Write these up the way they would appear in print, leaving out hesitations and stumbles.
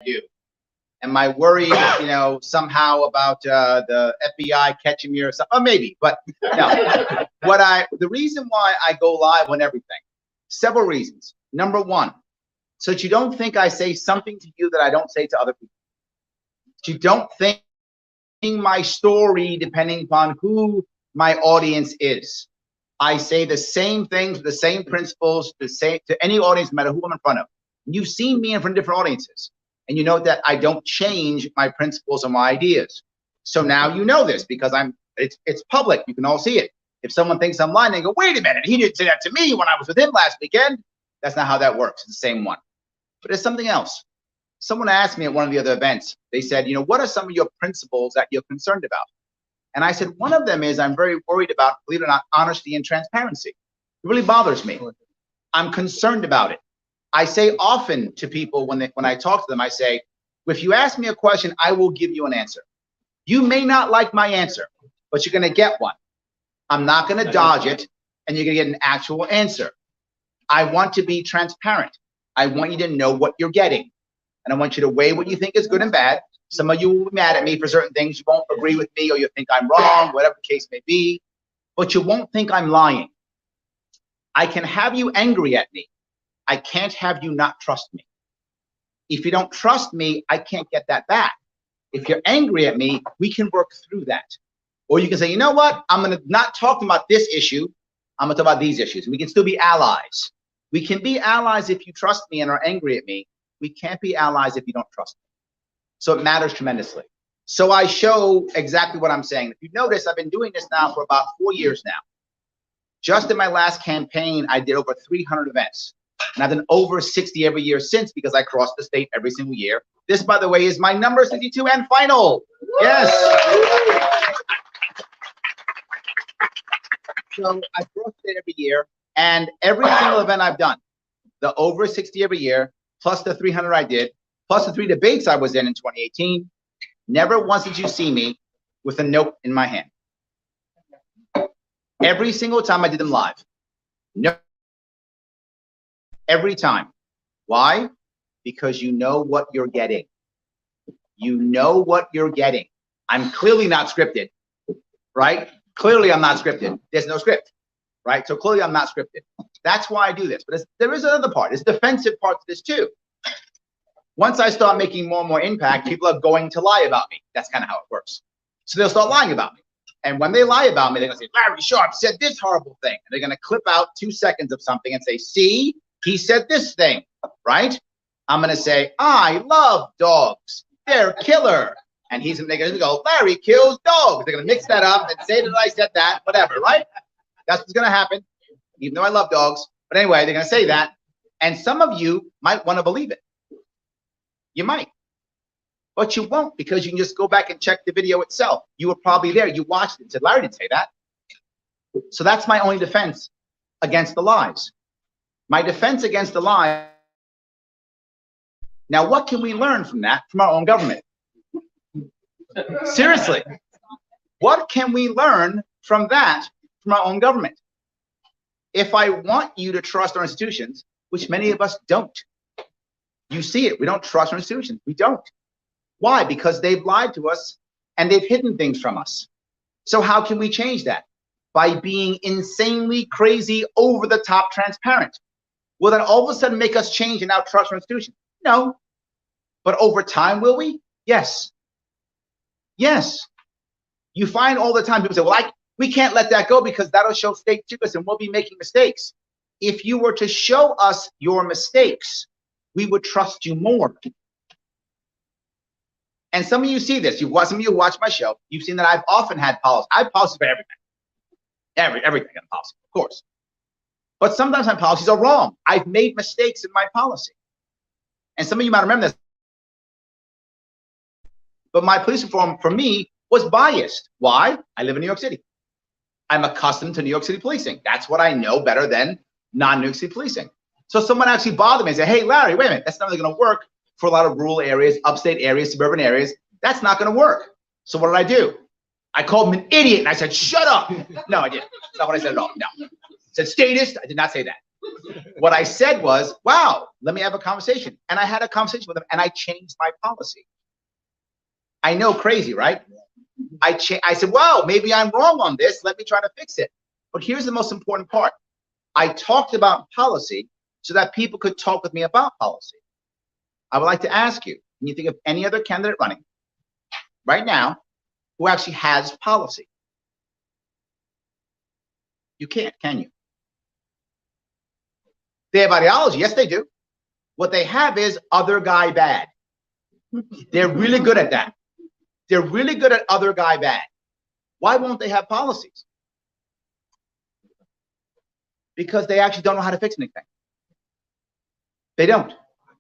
do. Am I worried, somehow about the FBI catching me or something? Oh, maybe, but no. The reason why I go live on everything, several reasons. Number one, so that you don't think I say something to you that I don't say to other people. You don't think my story depending upon who my audience is. I say the same things, the same principles, to any audience, no matter who I'm in front of. You've seen me in front of different audiences, and you know that I don't change my principles or my ideas. So now you know this because it's public. You can all see it. If someone thinks I'm lying, they go, wait a minute, he didn't say that to me when I was with him last weekend. That's not how that works. It's the same one. But there's something else. Someone asked me at one of the other events, they said, what are some of your principles that you're concerned about? And I said, one of them is I'm very worried about, believe it or not, honesty and transparency. It really bothers me. I'm concerned about it. I say often to people when I talk to them, I say, if you ask me a question, I will give you an answer. You may not like my answer, but you're going to get one. I'm not going to dodge it, and you're going to get an actual answer. I want to be transparent. I want you to know what you're getting. And I want you to weigh what you think is good and bad. Some of you will be mad at me for certain things. You won't agree with me, or you think I'm wrong, whatever the case may be. But you won't think I'm lying. I can have you angry at me. I can't have you not trust me. If you don't trust me, I can't get that back. If you're angry at me, we can work through that. Or you can say, you know what? I'm going to not talk about this issue. I'm going to talk about these issues. We can still be allies. We can be allies if you trust me and are angry at me. We can't be allies if you don't trust me. So it matters tremendously. So I show exactly what I'm saying. If you notice, I've been doing this now for about 4 years now. Just in my last campaign, I did over 300 events. And I've done over 60 every year since, because I cross the state every single year. This, by the way, is my number 62 and final. Yes. So I cross the state every year, and every single event I've done, the over 60 every year, plus the 300 I did, plus the 3 debates I was in 2018, never once did you see me with a note in my hand. Every single time I did them live. No. Every time. Why? Because you know what you're getting. You know what you're getting. I'm clearly not scripted, right? Clearly I'm not scripted. There's no script, right? So clearly I'm not scripted. That's why I do this. But there is another part. There's defensive part to this too. Once I start making more and more impact, people are going to lie about me. That's kind of how it works. So they'll start lying about me. And when they lie about me, they're going to say, Larry Sharpe said this horrible thing. And they're going to clip out 2 seconds of something and say, see, he said this thing, right? I'm going to say, I love dogs. They're killer. And they're going to go, Larry kills dogs. They're going to mix that up and say that I said that, whatever, right? That's what's going to happen, even though I love dogs. But anyway, they're going to say that. And some of you might want to believe it. You might. But you won't, because you can just go back and check the video itself. You were probably there. You watched it and said, Larry didn't say that. So that's my only defense against the lies. My defense against the lie. Now, what can we learn from that from our own government? Seriously, what can we learn from that from our own government? If I want you to trust our institutions, which many of us don't, you see it. We don't trust our institutions. We don't. Why? Because they've lied to us and they've hidden things from us. So how can we change that? By being insanely crazy, over the top transparent. Will that all of a sudden make us change and now trust our institutions? No. But over time, will we? Yes. Yes. You find all the time people say, well, we can't let that go because that'll show state secrets and we'll be making mistakes. If you were to show us your mistakes, we would trust you more. And some of you see this. Some of you watch my show. You've seen that I've often had policy. I have policies for everything. Everything in policy, of course. But sometimes my policies are wrong. I've made mistakes in my policy. And some of you might remember this. But my police reform, for me, was biased. Why? I live in New York City. I'm accustomed to New York City policing. That's what I know better than non-New York City policing. So someone actually bothered me and said, hey, Larry, wait a minute. That's not really going to work for a lot of rural areas, upstate areas, suburban areas. That's not going to work. So what did I do? I called him an idiot and I said, shut up. No, I didn't. That's not what I said at all. No. I said statist. I did not say that. What I said was, wow, let me have a conversation. And I had a conversation with them and I changed my policy. I know, crazy, right? I said, wow, maybe I'm wrong on this. Let me try to fix it. But here's the most important part. I talked about policy so that people could talk with me about policy. I would like to ask you, can you think of any other candidate running right now who actually has policy? You can't, can you? They have ideology. Yes, they do. What they have is other guy bad. They're really good at that. They're really good at other guy bad. Why won't they have policies? Because they actually don't know how to fix anything. They don't.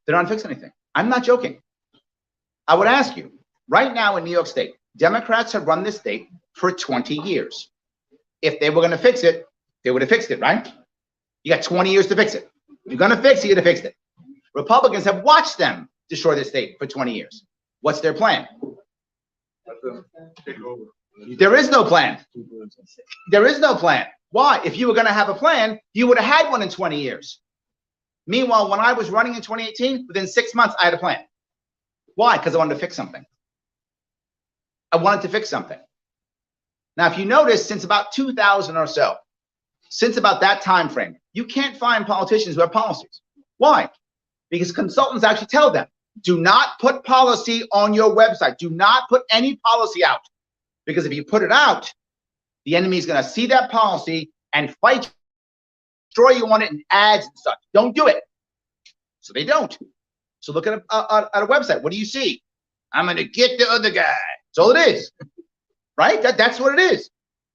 They don't fix anything. I'm not joking. I would ask you, right now in New York State, Democrats have run this state for 20 years. If they were going to fix it, they would have fixed it, right? You got 20 years to fix it. If you're going to fix it, you're going to fix it. Republicans have watched them destroy the state for 20 years. What's their plan? There is no plan. There is no plan. Why? If you were going to have a plan, you would have had one in 20 years. Meanwhile, when I was running in 2018, within 6 months, I had a plan. Why? Because I wanted to fix something. I wanted to fix something. Now, if you notice, since about 2000 or so, since about that time frame, you can't find politicians who have policies. Why? Because consultants actually tell them, do not put policy on your website. Do not put any policy out. Because if you put it out, the enemy is going to see that policy and fight, destroy you on it in ads and such. Don't do it. So they don't. So look at a website. What do you see? I'm going to get the other guy. That's all it is. Right? That's what it is.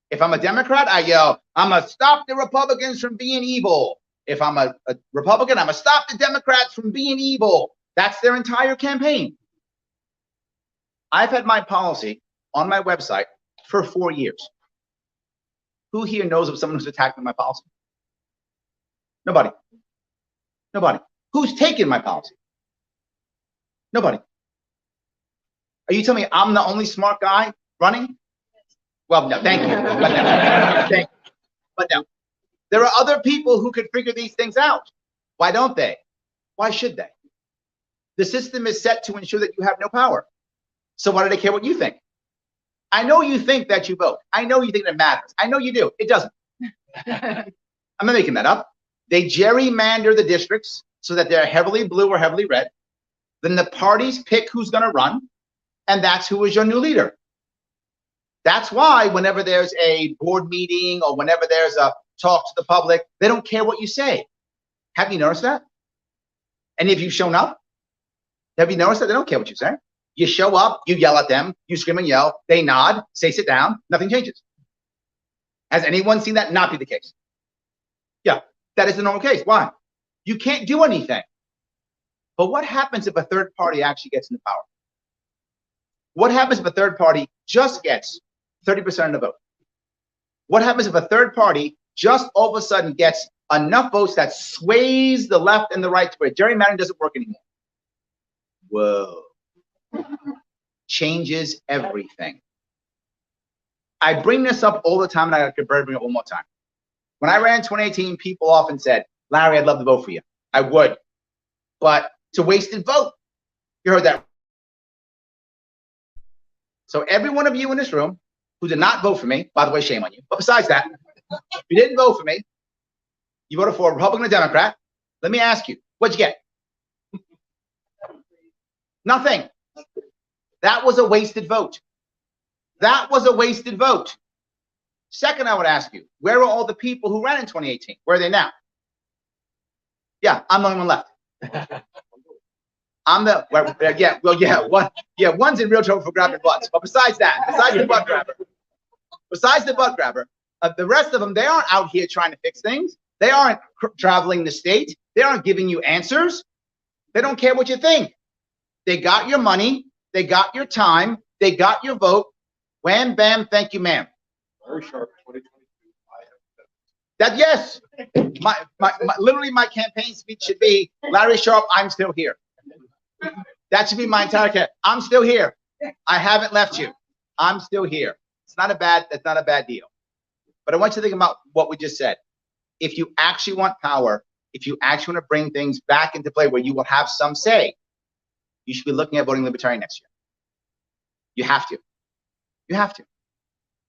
If I'm a Democrat, I yell, I'm going to stop the Republicans from being evil. If I'm a Republican, I'm going to stop the Democrats from being evil. That's their entire campaign. I've had my policy on my website for 4 years. Who here knows of someone who's attacking my policy? Nobody. Nobody. Who's taken my policy? Nobody. Are you telling me I'm the only smart guy running? Well, no, thank you. But no. Thank you. But no. There are other people who could figure these things out. Why don't they? Why should they? The system is set to ensure that you have no power. So why do they care what you think? I know you think that you vote. I know you think it matters. I know you do. It doesn't. I'm not making that up. They gerrymander the districts so that they're heavily blue or heavily red. Then the parties pick who's going to run, and that's who is your new leader. That's why whenever there's a board meeting or whenever there's a talk to the public, they don't care what you say. Have you noticed that? Any of you shown up? Have you noticed that? They don't care what you say. You show up, you yell at them, you scream and yell, they nod, say sit down, nothing changes. Has anyone seen that not be the case? Yeah, that is the normal case. Why? You can't do anything. But what happens if a third party actually gets into power? What happens if a third party just gets 30% of the vote? What happens if a third party just all of a sudden gets enough votes that sways the left and the right to where gerrymandering doesn't work anymore? Whoa. Changes everything. I bring this up all the time, and I could bring it up one more time. When I ran in 2018, people often said, Larry, I'd love to vote for you. I would. But it's a wasted vote. You heard that. So every one of you in this room who did not vote for me, by the way, shame on you. But besides that, if you didn't vote for me, you voted for a Republican or Democrat, let me ask you, what'd you get? Nothing. That was a wasted vote. That was a wasted vote. Second, I would ask you, where are all the people who ran in 2018? Where are they now? Yeah, I'm the only one left. I'm the, one's in real trouble for grabbing butts. But besides that, besides the butt grabber, the rest of them, they aren't out here trying to fix things. They aren't traveling the state. They aren't giving you answers. They don't care what you think. They got your money. They got your time. They got your vote. Wham, bam, thank you, ma'am. Very sharp. 2022. That, yes. Literally, my campaign speech should be, Larry Sharpe, I'm still here. That should be my entire campaign. I'm still here. I haven't left you. I'm still here. That's not a bad deal. But I want you to think about what we just said. If you actually want power, if you actually want to bring things back into play where you will have some say, you should be looking at voting Libertarian next year. You have to. You have to.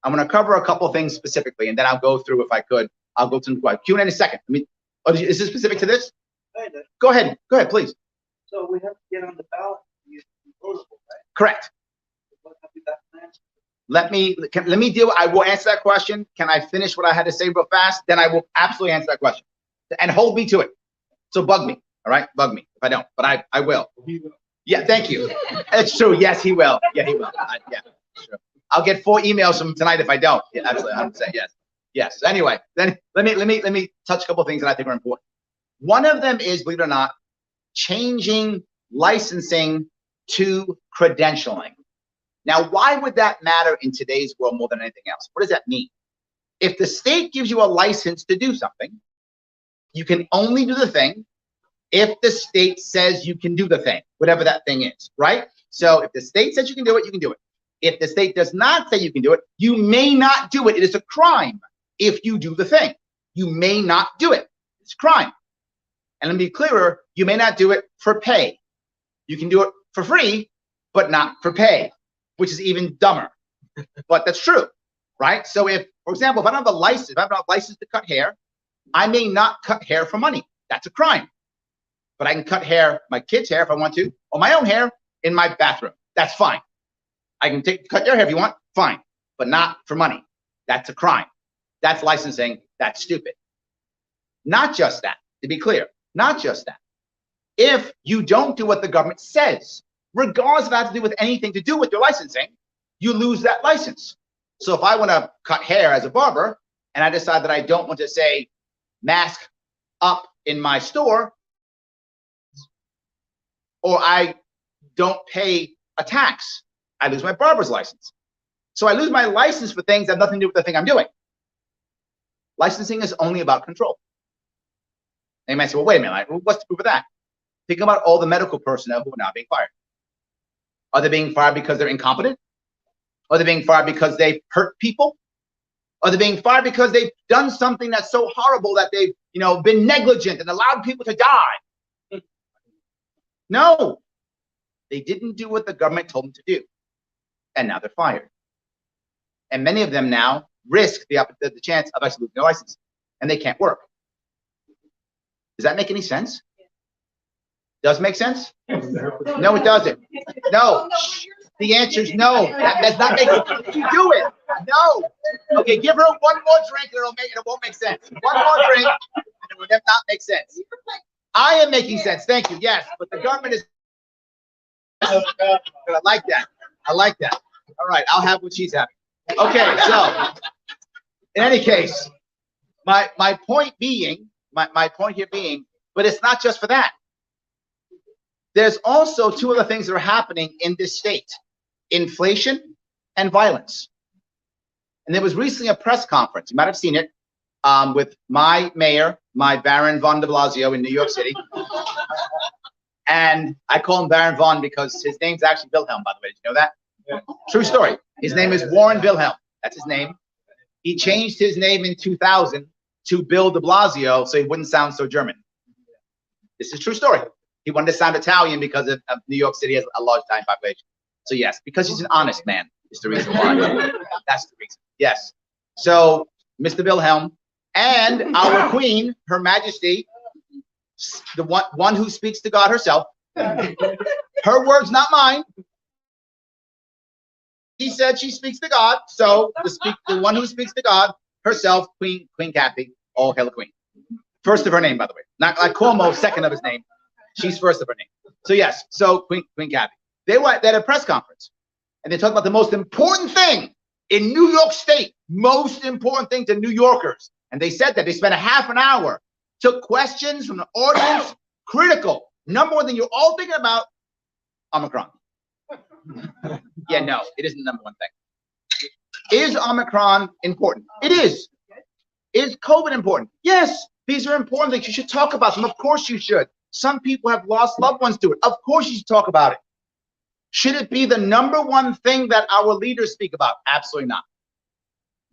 I'm going to cover a couple of things specifically, and then I'll go through, if I could, I'll go to Q&A in a second. I mean, is this specific to this? Go ahead. Go ahead, please. So we have to get on the ballot to be votable, right? Correct. What have we got plans? Let me deal. I will answer that question. Can I finish what I had to say real fast? Then I will absolutely answer that question, and hold me to it. So bug me, all right? Bug me if I don't, but I will. Yeah, thank you. It's true. Yes, he will. Yeah, he will. Yeah, sure. I'll get 4 emails from tonight if I don't. Yeah, absolutely. 100%. Yes. Yes. Anyway, then let me touch a couple of things that I think are important. One of them is, believe it or not, changing licensing to credentialing. Now, why would that matter in today's world more than anything else? What does that mean? If the state gives you a license to do something, you can only do the thing if the state says you can do the thing, whatever that thing is, right? So if the state says you can do it, you can do it. If the state does not say you can do it, you may not do it. It is a crime if you do the thing. You may not do it. It's a crime. And let me be clearer, you may not do it for pay. You can do it for free, but not for pay, which is even dumber. But that's true, right? So if, for example, if I don't have a license, if I have a license to cut hair, I may not cut hair for money. That's a crime. But I can cut hair, my kid's hair if I want to, or my own hair in my bathroom. That's fine. I can cut your hair if you want, fine, but not for money. That's a crime. That's licensing. That's stupid. Not just that, to be clear, not just that. If you don't do what the government says, regardless of that to do with anything to do with your licensing, you lose that license. So if I want to cut hair as a barber and I decide that I don't want to say mask up in my store, or I don't pay a tax, I lose my barber's license. So I lose my license for things that have nothing to do with the thing I'm doing. Licensing is only about control. And you might say, well, wait a minute, what's the proof of that? Think about all the medical personnel who are now being fired. Are they being fired because they're incompetent? Are they being fired because they've hurt people? Are they being fired because they've done something that's so horrible that they've, been negligent and allowed people to die? No, they didn't do what the government told them to do. And now they're fired. And many of them now risk the chance of actually losing their license, and they can't work. Does that make any sense? Does it make sense? No, it doesn't. No. The answer is no. That does not make sense. You do it. No. Okay, give her one more drink and it won't make sense. One more drink and it will not make sense. I am making sense. Thank you. Yes, but the government is. I like that. I like that. All right, I'll have what she's having. Okay, so in any case, my point being, my point here being, but it's not just for that. There's also 2 other things that are happening in this state: inflation and violence. And there was recently a press conference, you might have seen it, with my mayor, my Baron von de Blasio in New York City. And I call him Baron von because his name's actually Wilhelm, by the way. Did you know that? Yeah. True story. His name is Warren Wilhelm. That's his name. He changed his name in 2000 to Bill de Blasio so he wouldn't sound so German. This is a true story. He wanted to sound Italian because of New York City has a large Italian population. So yes, because he's an honest man is the reason why. That's the reason. Yes. So Mr. Wilhelm and our Queen, Her Majesty, the one who speaks to God herself. Her words, not mine. He said she speaks to God, so the one who speaks to God herself, Queen Kathy, all hail the Queen. First of her name, by the way. Not like Cuomo, second of his name. She's first of her name. So yes, so Queen Kathy. They had a press conference, and they talked about the most important thing in New York State, most important thing to New Yorkers. And they said that they spent a half an hour, took questions from the audience, critical. Number one thing you're all thinking about, Omicron. Yeah, no, it isn't the number one thing. Is Omicron important? It is. Is COVID important? Yes, these are important things. You should talk about them. Of course you should. Some people have lost loved ones to it. Of course you should talk about it. Should it be the number one thing that our leaders speak about? Absolutely not.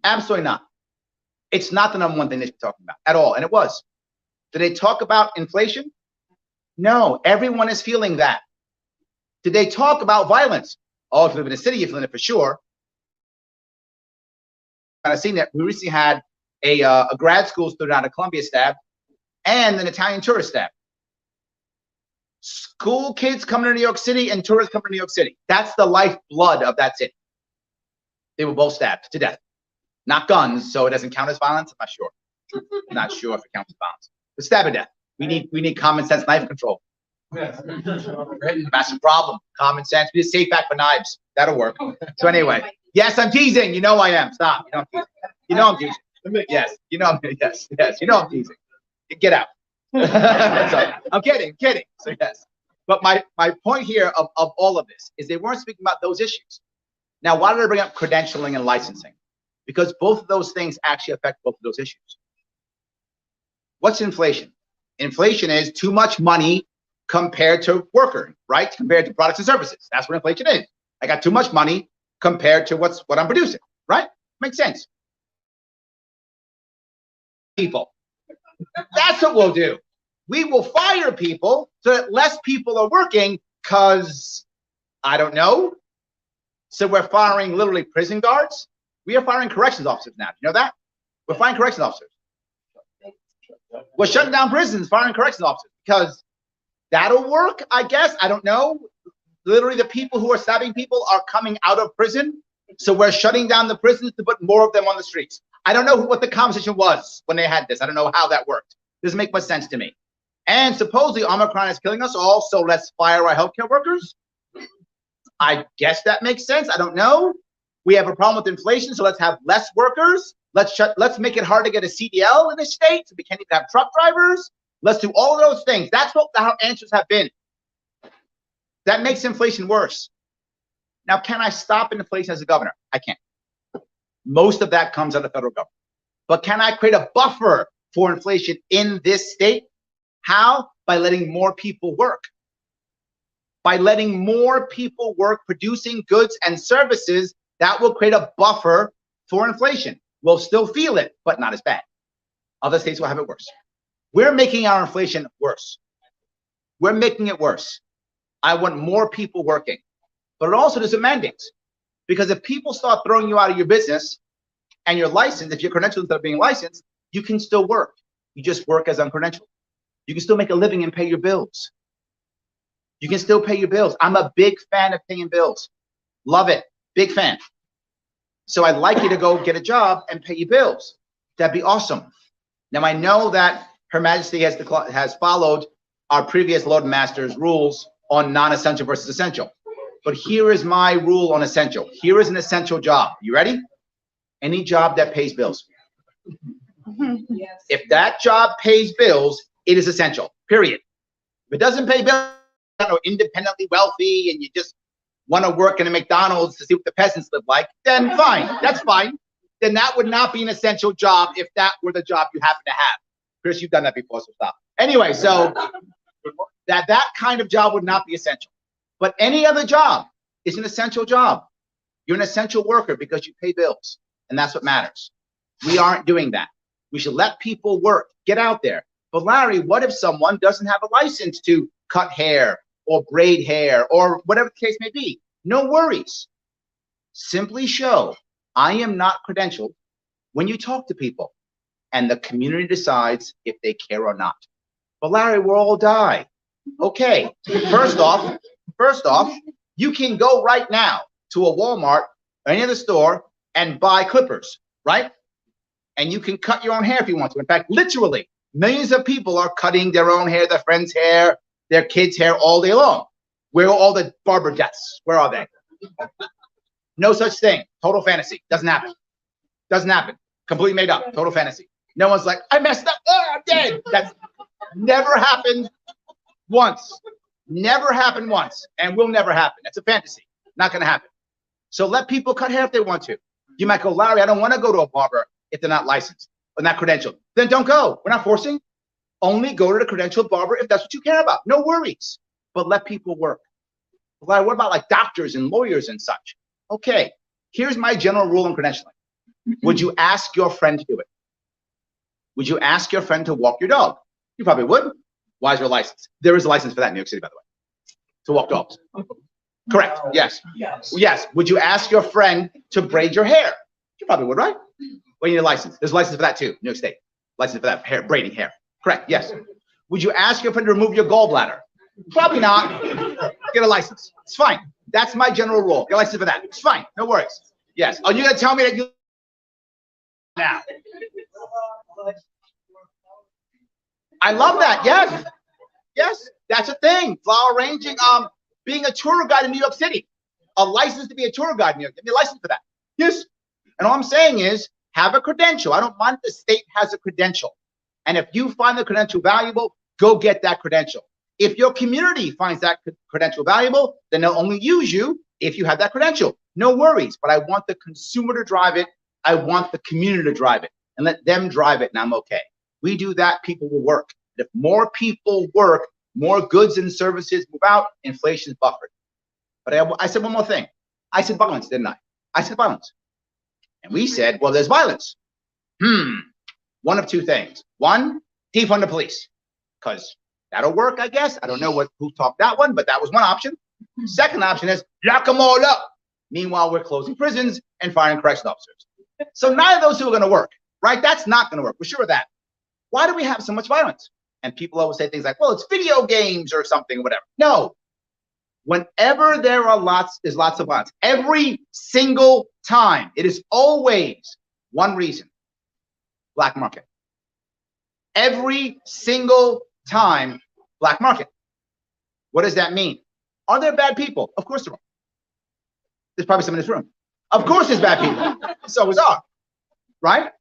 Absolutely not. It's not the number one thing they should be talking about at all, and it was. Did they talk about inflation? No, everyone is feeling that. Did they talk about violence? Oh, if you live in a city, you're feeling it for sure. I've seen that. We recently had a grad school student out of Columbia stabbed and an Italian tourist stabbed. School kids coming to New York City and tourists coming to New York City. That's the lifeblood of that city. They were both stabbed to death. Not guns, so it doesn't count as violence. I'm not sure. I'm not sure if it counts as violence. But stab to death. We need common sense knife control. Massive problem. Common sense. We just safe back for knives. That'll work. So anyway, yes, I'm teasing. You know I am. Stop. You know I'm teasing. You know I'm teasing. Yes. You know I'm yes. You know I'm teasing. Get out. So, I'm kidding. So yes. But my point here of all of this is they weren't speaking about those issues. Now, why did I bring up credentialing and licensing? Because both of those things actually affect both of those issues. What's inflation? Inflation is too much money compared to worker, right? Compared to products and services. That's what inflation is. I got too much money compared to what I'm producing, right? Makes sense. People. That's what we'll do. We will fire people so that less people are working because, I don't know. So we're firing literally prison guards. We are firing corrections officers now. You know that? We're firing corrections officers. We're shutting down prisons, firing corrections officers because that'll work, I guess. I don't know. Literally, the people who are stabbing people are coming out of prison. So we're shutting down the prisons to put more of them on the streets. I don't know what the conversation was when they had this. I don't know how that worked. Doesn't make much sense to me. And supposedly Omicron is killing us all, so let's fire our healthcare workers. I guess that makes sense. I don't know. We have a problem with inflation, so let's have less workers. Let's make it hard to get a CDL in this state, so we can't even have truck drivers. Let's do all of those things. That's what our answers have been. That makes inflation worse. Now, can I stop inflation as a governor? I can't. Most of that comes out of the federal government. But can I create a buffer for inflation in this state? How? By letting more people work. By letting more people work producing goods and services, that will create a buffer for inflation. We'll still feel it, but not as bad. Other states will have it worse. We're making our inflation worse. We're making it worse. I want more people working. But it also does mandates. Because if people start throwing you out of your business and your license, if your credentials instead of being licensed, you can still work. You just work as uncredentialed. You can still make a living and pay your bills. You can still pay your bills. I'm a big fan of paying bills. Love it. Big fan. So I'd like you to go get a job and pay your bills. That'd be awesome. Now, I know that Her Majesty has followed our previous Lord Master's rules on non-essential versus essential. But here is my rule on essential. Here is an essential job. You ready? Any job that pays bills. Yes. If that job pays bills, it is essential, period. If it doesn't pay bills, or independently wealthy and you just want to work in a McDonald's to see what the peasants live like, then fine, that's fine. Then that would not be an essential job if that were the job you happen to have. Chris, you've done that before, so stop. Anyway, so that kind of job would not be essential. But any other job is an essential job. You're an essential worker because you pay bills, and that's what matters. We aren't doing that. We should let people work, get out there. But Larry, what if someone doesn't have a license to cut hair or braid hair or whatever the case may be? No worries. Simply show I am not credentialed when you talk to people, and the community decides if they care or not. But Larry, we'll all die. Okay, first off, you can go right now to a Walmart or any other store and buy clippers, right? And you can cut your own hair if you want to. In fact, literally, millions of people are cutting their own hair, their friends' hair, their kids' hair all day long. Where are all the barber deaths? Where are they? No such thing. Total fantasy. Doesn't happen. Doesn't happen. Completely made up. Total fantasy. No one's like, I messed up. Oh, I'm dead. That's never happened once. Never happened once. And will never happen. That's a fantasy. Not going to happen. So let people cut hair if they want to. You might go, Larry, I don't want to go to a barber if they're not licensed or not credentialed. Then don't go. We're not forcing. Only go to the credentialed barber if that's what you care about. No worries. But let people work. Larry, what about like doctors and lawyers and such? Okay, here's my general rule on credentialing. Would you ask your friend to do it? Would you ask your friend to walk your dog? You probably would. Why is there a license? There is a license for that in New York City, by the way, to walk dogs. Correct. Yes. Yes. Would you ask your friend to braid your hair? You probably would, right? Well, you need a license. There's a license for that too, New York State. License for that, hair, braiding hair. Correct. Yes. Would you ask your friend to remove your gallbladder? Probably not. Get a license. It's fine. That's my general rule. Get a license for that. It's fine. No worries. Yes. Are you gonna tell me that you now? I love that. Yes. Yes. That's a thing. Flower arranging. Being a tour guide in New York City. A license to be a tour guide in New York. Give me a license for that. Yes. And all I'm saying is have a credential. I don't mind if the state has a credential. And if you find the credential valuable, go get that credential. If your community finds that credential valuable, then they'll only use you if you have that credential. No worries. But I want the consumer to drive it. I want the community to drive it. And let them drive it, and I'm okay. We do that, people will work. If more people work, more goods and services move out, inflation is buffered. But I said one more thing. I said violence, didn't I? I said violence. And we said, well, there's violence. One of two things. One, defund the police, because that'll work, I guess. I don't know who talked that one, but that was one option. Second option is lock them all up. Meanwhile, we're closing prisons and firing correctional officers. So neither of those two are going to work, right? That's not going to work. We're sure of that. Why do we have so much violence? And people always say things like, well, it's video games or something or whatever. No. Whenever there's lots of violence, every single time, it is always one reason: black market. Every single time, black market. What does that mean? Are there bad people? Of course there are. There's probably some in this room. Of course there's bad people. So is ours, right?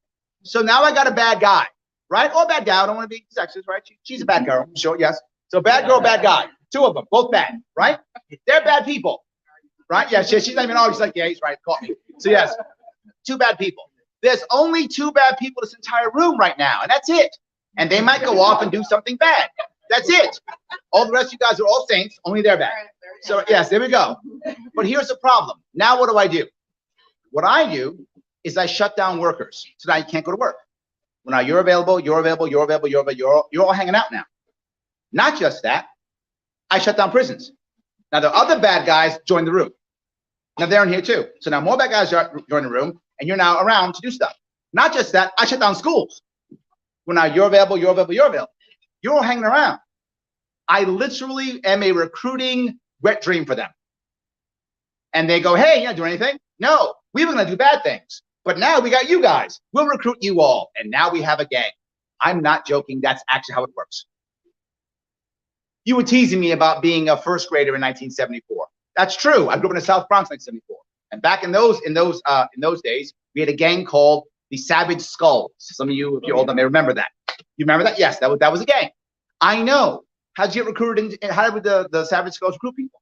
So now I got a bad guy, right? Or bad guy. I don't want to be sexist, right? She's a bad girl, sure, yes. So bad girl, bad guy. Two of them, both bad, right? They're bad people, right? Yeah, she's not even always like, yeah, he's right, caught me. So yes, two bad people. There's only two bad people in this entire room right now, and that's it. And they might go off and do something bad. That's it. All the rest of you guys are all saints, only they're bad. So yes, there we go. But here's the problem. Now what do? What I do is I shut down workers. So now you can't go to work. Well, now you're available, you're all hanging out now. Not just that, I shut down prisons. Now the other bad guys join the room. Now they're in here too. So now more bad guys join the room, and you're now around to do stuff. Not just that, I shut down schools. Well, now you're available. You're all hanging around. I literally am a recruiting wet dream for them. And they go, hey, you not doing anything? No, we were going to do bad things. But now we got you guys. We'll recruit you all. And now we have a gang. I'm not joking. That's actually how it works. You were teasing me about being a first grader in 1974. That's true. I grew up in the South Bronx in 1974. And back in those days, we had a gang called the Savage Skulls. Some of you, if you're old enough, may remember that. You remember that? Yes, that was a gang. I know. How'd you get recruited? How did the Savage Skulls recruit people?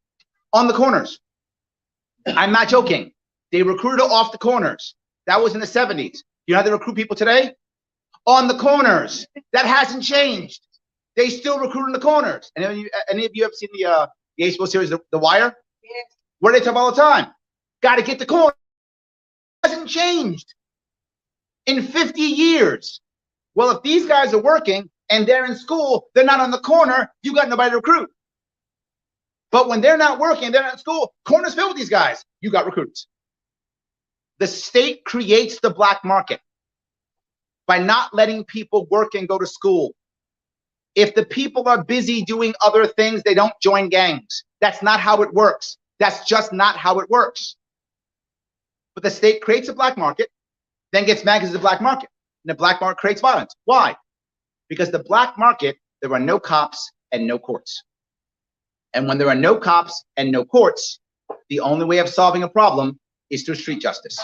On the corners. I'm not joking. They recruited off the corners. That was in the 70s. You know how they recruit people today? On the corners. That hasn't changed. They still recruit in the corners. And any of you have seen the HBO series, The Wire? Yes. What do they talk about all the time? Got to get the corner. It hasn't changed in 50 years. Well, if these guys are working and they're in school, they're not on the corner, you got nobody to recruit. But when they're not working, they're not in school, corners filled with these guys, you got recruits. The state creates the black market by not letting people work and go to school. If the people are busy doing other things, they don't join gangs. That's not how it works. That's just not how it works. But the state creates a black market, then gets mad because it's a black market. And the black market creates violence. Why? Because the black market, there are no cops and no courts. And when there are no cops and no courts, the only way of solving a problem is through street justice.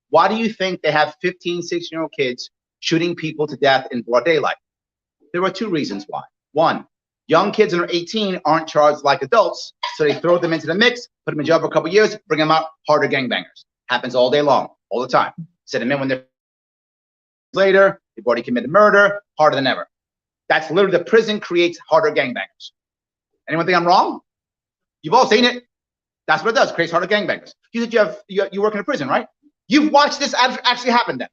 Why do you think they have 15, 16-year-old kids shooting people to death in broad daylight? There are two reasons why. One, young kids under 18 aren't charged like adults, so they throw them into the mix, put them in jail for a couple of years, bring them out, harder gangbangers. Happens all day long, all the time. Send them in when they're later, they've already committed murder, harder than ever. That's literally the prison creates harder gangbangers. Anyone think I'm wrong? You've all seen it. That's what it does, creates harder gangbangers. You said you work in a prison, right? You've watched this actually happen then.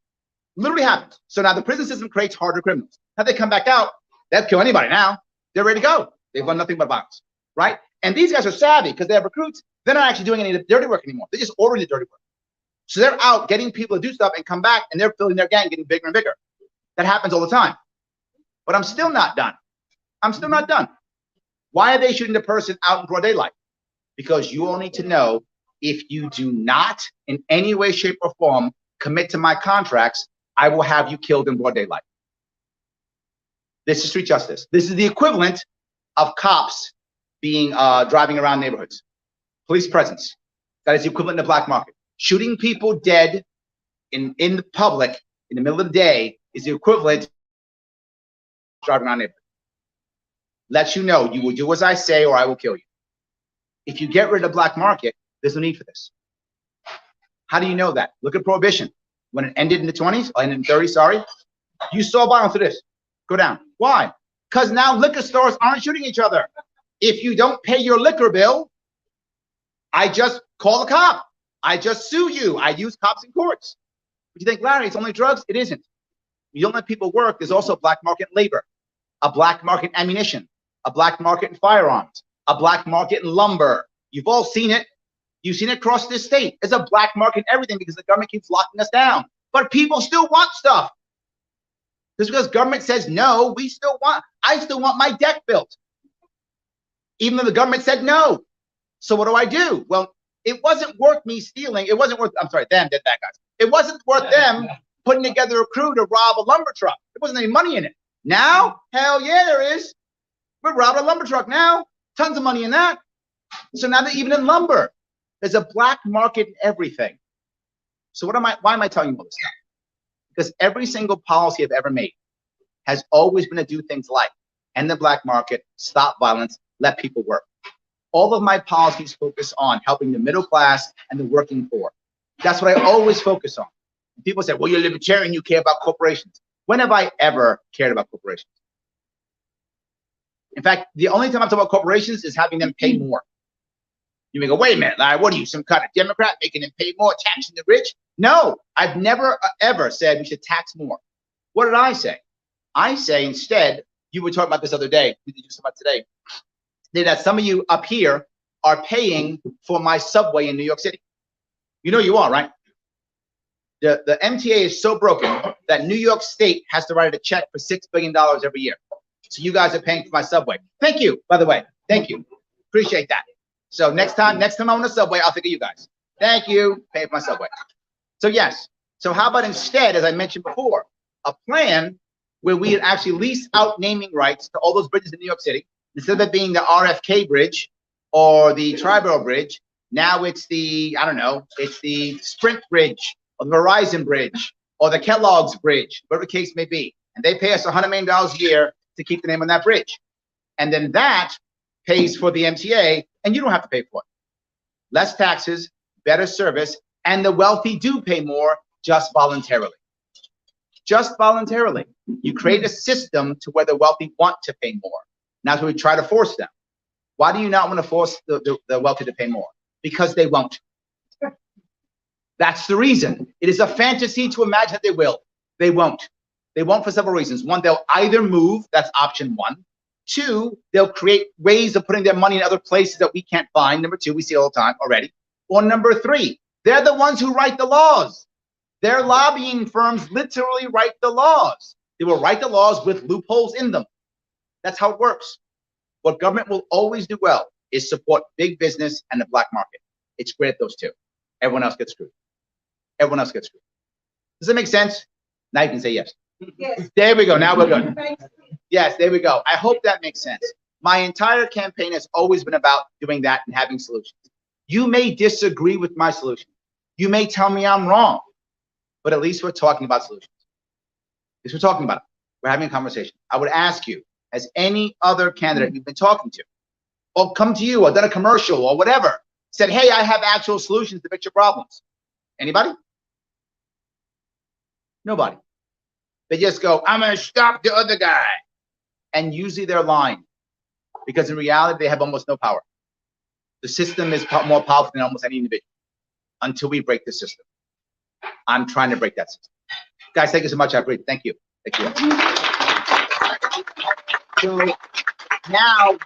Literally happens. So now the prison system creates harder criminals. Now they come back out, They'll kill anybody now. They're ready to go. They've done nothing but violence, right? And these guys are savvy because they have recruits. They're not actually doing any of the dirty work anymore. They're just ordering the dirty work. So they're out getting people to do stuff and come back, and they're filling their gang, getting bigger and bigger. That happens all the time. But I'm still not done. I'm still not done. Why are they shooting the person out in broad daylight? Because you all need to know, if you do not in any way, shape, or form commit to my contracts, I will have you killed in broad daylight. This is street justice. This is the equivalent of cops being driving around neighborhoods. Police presence. That is the equivalent of the black market. Shooting people dead in the public in the middle of the day is the equivalent of driving around neighborhoods. Lets you know you will do as I say or I will kill you. If you get rid of the black market, there's no need for this. How do you know that? Look at Prohibition. When it ended in the 20s, or ended in the 30s, sorry, you saw violence to this. Go down. Why? Because now liquor stores aren't shooting each other. If you don't pay your liquor bill, I just call a cop. I just sue you. I use cops in courts. But you think, Larry, it's only drugs? It isn't. You don't let people work. There's also black market labor, a black market ammunition, a black market in firearms, a black market in lumber. You've all seen it. You've seen it across this state. There's a black market in everything because the government keeps locking us down. But people still want stuff. Just because government says no, I still want my deck built. Even though the government said no. So what do I do? Well, it wasn't worth me stealing. It wasn't worth, I'm sorry, them, did that, guys. It wasn't worth them putting together a crew to rob a lumber truck. There wasn't any money in it. Now, hell yeah, there is. We're robbing a lumber truck now. Tons of money in that. So now that even in lumber, there's a black market in everything. So why am I telling you all this stuff? Because every single policy I've ever made has always been to do things like end the black market, stop violence, let people work. All of my policies focus on helping the middle class and the working poor. That's what I always focus on. People say, well, you're libertarian, you care about corporations. When have I ever cared about corporations? In fact, the only time I talk about corporations is having them pay more. You may go, wait a minute, Larry, what are you, some kind of Democrat making them pay more, taxing the rich? No, I've never, ever said we should tax more. What did I say? I say instead, you were talking about this other day, we did something about today, that some of you up here are paying for my subway in New York City. You know you are, right? The MTA is so broken that New York State has to write a check for $6 billion every year. So you guys are paying for my subway. Thank you, by the way. Thank you. Appreciate that. So next time I'm on the subway, I'll think of you guys. Thank you. Pay for my subway. So yes. So how about instead, as I mentioned before, a plan where we actually lease out naming rights to all those bridges in New York City. Instead of it being the RFK bridge or the Triborough bridge, now it's the, I don't know, it's the Sprint bridge or the Verizon bridge or the Kellogg's bridge, whatever the case may be. And they pay us $100 million a year to keep the name on that bridge. And then that pays for the MTA and you don't have to pay for it. Less taxes, better service, and the wealthy do pay more just voluntarily. Just voluntarily. You create a system to where the wealthy want to pay more. Now, that's what we try to force them. Why do you not want to force the wealthy to pay more? Because they won't. That's the reason. It is a fantasy to imagine that they will. They won't. They won't for several reasons. One, they'll either move, that's option one. Two, they'll create ways of putting their money in other places that we can't find. Number two, we see all the time already. Or number three, they're the ones who write the laws. Their lobbying firms literally write the laws. They will write the laws with loopholes in them. That's how it works. What government will always do well is support big business and the black market. It's great at those two. Everyone else gets screwed. Everyone else gets screwed. Does that make sense? Now you can say yes. Yes. There we go. Now we're good. Yes, there we go. I hope that makes sense. My entire campaign has always been about doing that and having solutions. You may disagree with my solution. You may tell me I'm wrong, but at least we're talking about solutions. At least we're talking about it. We're having a conversation. I would ask you, has any other candidate you've been talking to, or come to you, or done a commercial, or whatever, said, hey, I have actual solutions to fix your problems? Anybody? Nobody. They just go, I'm going to stop the other guy. And usually they're lying, because in reality, they have almost no power. The system is more powerful than almost any individual until we break the system. I'm trying to break that system. Guys, thank you so much. I agree. Thank you. Thank you. So now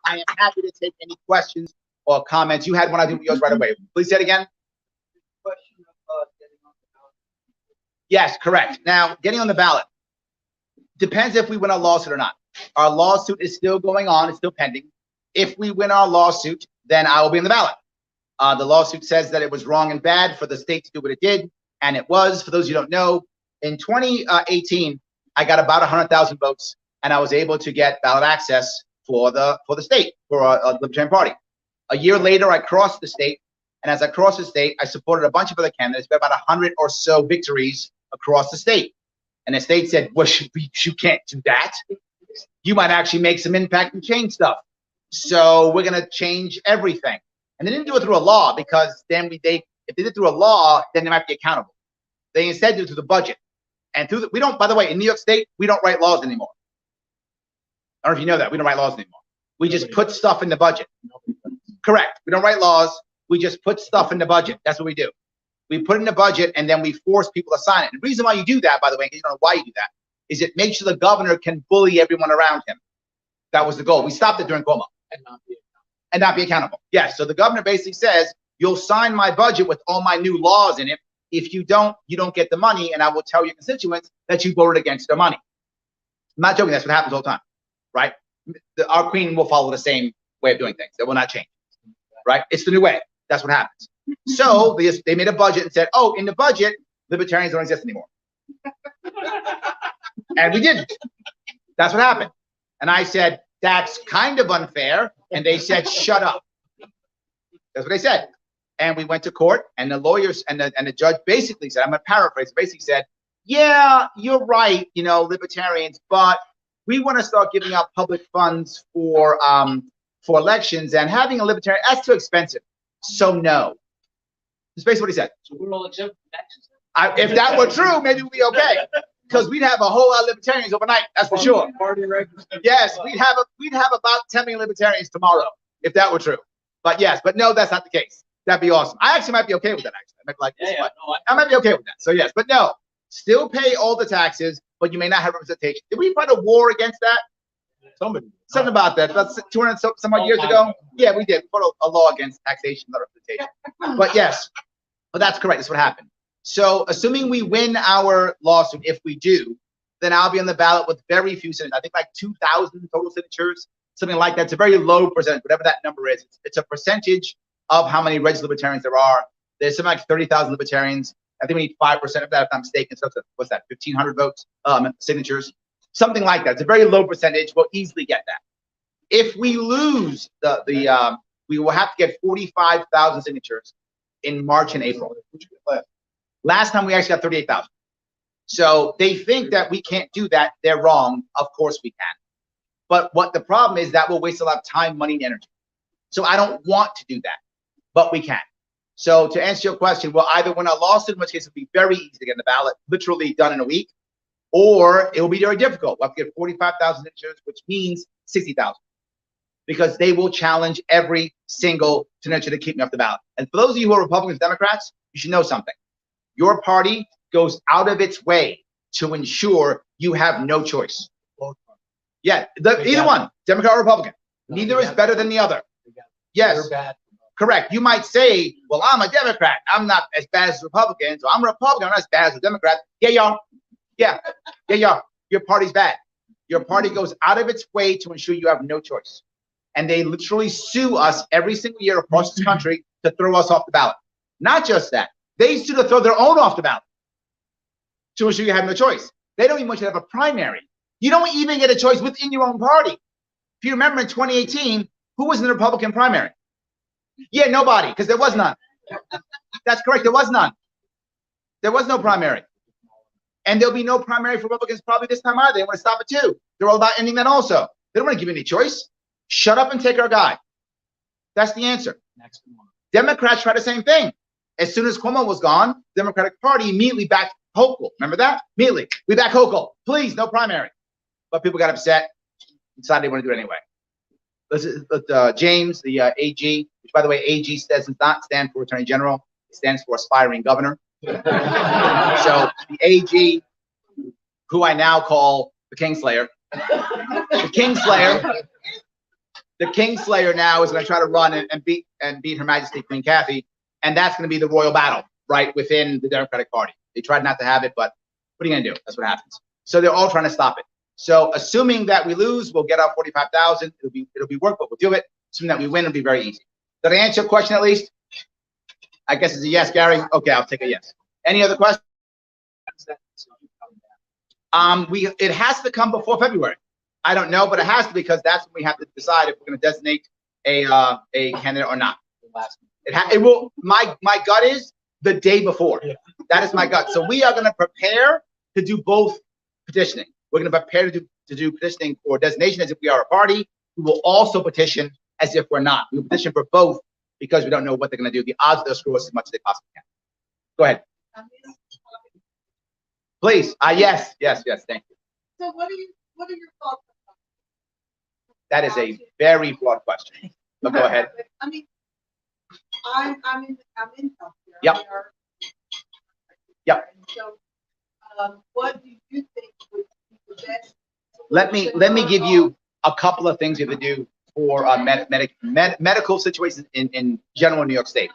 I am happy to take any questions or comments. You had one, I do yours right away. Please say it again. Question of getting on the ballot. Yes, correct. Now, getting on the ballot depends if we win our lawsuit or not. Our lawsuit is still going on. It's still pending. If we win our lawsuit, then I will be on the ballot. The lawsuit says that it was wrong and bad for the state to do what it did, and it was. For those who don't know, in 2018, I got about 100,000 votes, and I was able to get ballot access for the state, for a Libertarian Party. A year later, I crossed the state, and as I crossed the state, I supported a bunch of other candidates. We had about 100 or so victories across the state. And the state said, well, you can't do that. You might actually make some impact and change stuff. So we're going to change everything. And they didn't do it through a law, because then if they did it through a law, then they might be accountable. They instead did it through the budget. And we don't, by the way, in New York State, we don't write laws anymore. I don't know if you know that. We don't write laws anymore. We just put stuff in the budget. Correct. We don't write laws. We just put stuff in the budget. That's what we do. We put it in the budget, and then we force people to sign it. And the reason why you do that, by the way, because you don't know why you do that, is it makes sure the governor can bully everyone around him. That was the goal. We stopped it during Cuomo. And not be accountable. Yes. So the governor basically says, you'll sign my budget with all my new laws in it. If you don't get the money, and I will tell your constituents that you voted against the money. I'm not joking. That's what happens all the time, right? Our queen will follow the same way of doing things. That will not change, right? It's the new way. That's what happens. So they made a budget and said, oh, in the budget, libertarians don't exist anymore. And we didn't. That's what happened. And I said, that's kind of unfair. And they said, shut up. That's what they said. And we went to court, and the lawyers and the judge basically said, I'm going to paraphrase, basically said, yeah, you're right, libertarians, but we want to start giving out public funds for elections, and having a libertarian, that's too expensive. So no. That's basically what he said. So we're all exempt from taxes. If that were true, maybe we'd be okay. Because we'd have a whole lot of libertarians overnight, that's for sure. Yes, we'd have about 10 million libertarians tomorrow, if that were true. But yes, but no, that's not the case. That'd be awesome. I actually might be okay with that, actually. I might be like this, I might be okay with that. So yes, but no, still pay all the taxes, but you may not have representation. Did we fight a war against that? Something about that. About 200 some odd years ago. Yeah, we did. We fought a law against taxation, not representation. But yes, but that's correct. That's what happened. So assuming we win our lawsuit, if we do, then I'll be on the ballot with very few signatures. I think like 2,000 total signatures, something like that. It's a very low percentage, whatever that number is. It's a percentage of how many registered libertarians there are. There's something like 30,000 libertarians. I think we need 5% of that, if I'm mistaken. So what's that? 1,500 votes, signatures, something like that. It's a very low percentage. We'll easily get that. If we lose we will have to get 45,000 signatures in March and April. Last time we actually got 38,000. So they think that we can't do that. They're wrong. Of course we can. But what the problem is, that will waste a lot of time, money, and energy. So I don't want to do that, but we can. So to answer your question, we'll either win a lawsuit, in which case it'll be very easy to get in the ballot, literally done in a week, or it will be very difficult. We'll have to get 45,000 signatures, which means 60,000, because they will challenge every single signature to keep me off the ballot. And for those of you who are Republicans, Democrats, you should know something. Your party goes out of its way to ensure you have no choice. Yeah, either one, Democrat or Republican. Neither is better than the other. Yes, correct. You might say, well, I'm a Democrat. I'm not as bad as Republicans. Or I'm a Republican. I'm not as bad as a Democrat. Yeah, y'all. Yeah, y'all. Your party's bad. Your party goes out of its way to ensure you have no choice. And they literally sue us every single year across this country to throw us off the ballot. Not just that. They sue to throw their own off the ballot to ensure you have no choice. They don't even want you to have a primary. You don't even get a choice within your own party. If you remember in 2018, who was in the Republican primary? Yeah, nobody, because there was none. That's correct. There was none. There was no primary. And there'll be no primary for Republicans probably this time either. They want to stop it too. They're all about ending that also. They don't want to give you any choice. Shut up and take our guy. That's the answer. Democrats try the same thing. As soon as Cuomo was gone, the Democratic Party immediately backed Hochul. Remember that? Immediately. We back Hochul. Please, no primary. But people got upset, decided they want to do it anyway. James, the AG, which, by the way, AG does not stand for Attorney General. It stands for Aspiring Governor. So the AG, who I now call the Kingslayer, The Kingslayer. The Kingslayer now is going to try to run and beat Her Majesty Queen Kathy, and that's going to be the royal battle right within the Democratic Party. They tried not to have it, but what are you going to do? That's what happens. So they're all trying to stop it. So assuming that we lose, we'll get our 45,000. It'll be work, but we'll do it. Assuming that we win, it'll be very easy. Did I answer your question at least? I guess it's a yes, Gary. Okay, I'll take a yes. Any other questions? It has to come before February. I don't know, but it has to, because that's when we have to decide if we're going to designate a candidate or not. It will. My gut is the day before. Yeah. That is my gut. So we are going to prepare to do both petitioning. We're going to prepare to do petitioning for designation as if we are a party. We will also petition as if we're not. We will petition for both because we don't know what they're going to do. The odds they'll screw us as much as they possibly can. Go ahead. Please. Yes. Thank you. So what are your thoughts? That is a very broad question. But go ahead. I mean, I'm in healthcare. Yep. Yep. So, what do you think would be the best? Let me give you a couple of things you have to do for medical situations in general in New York State.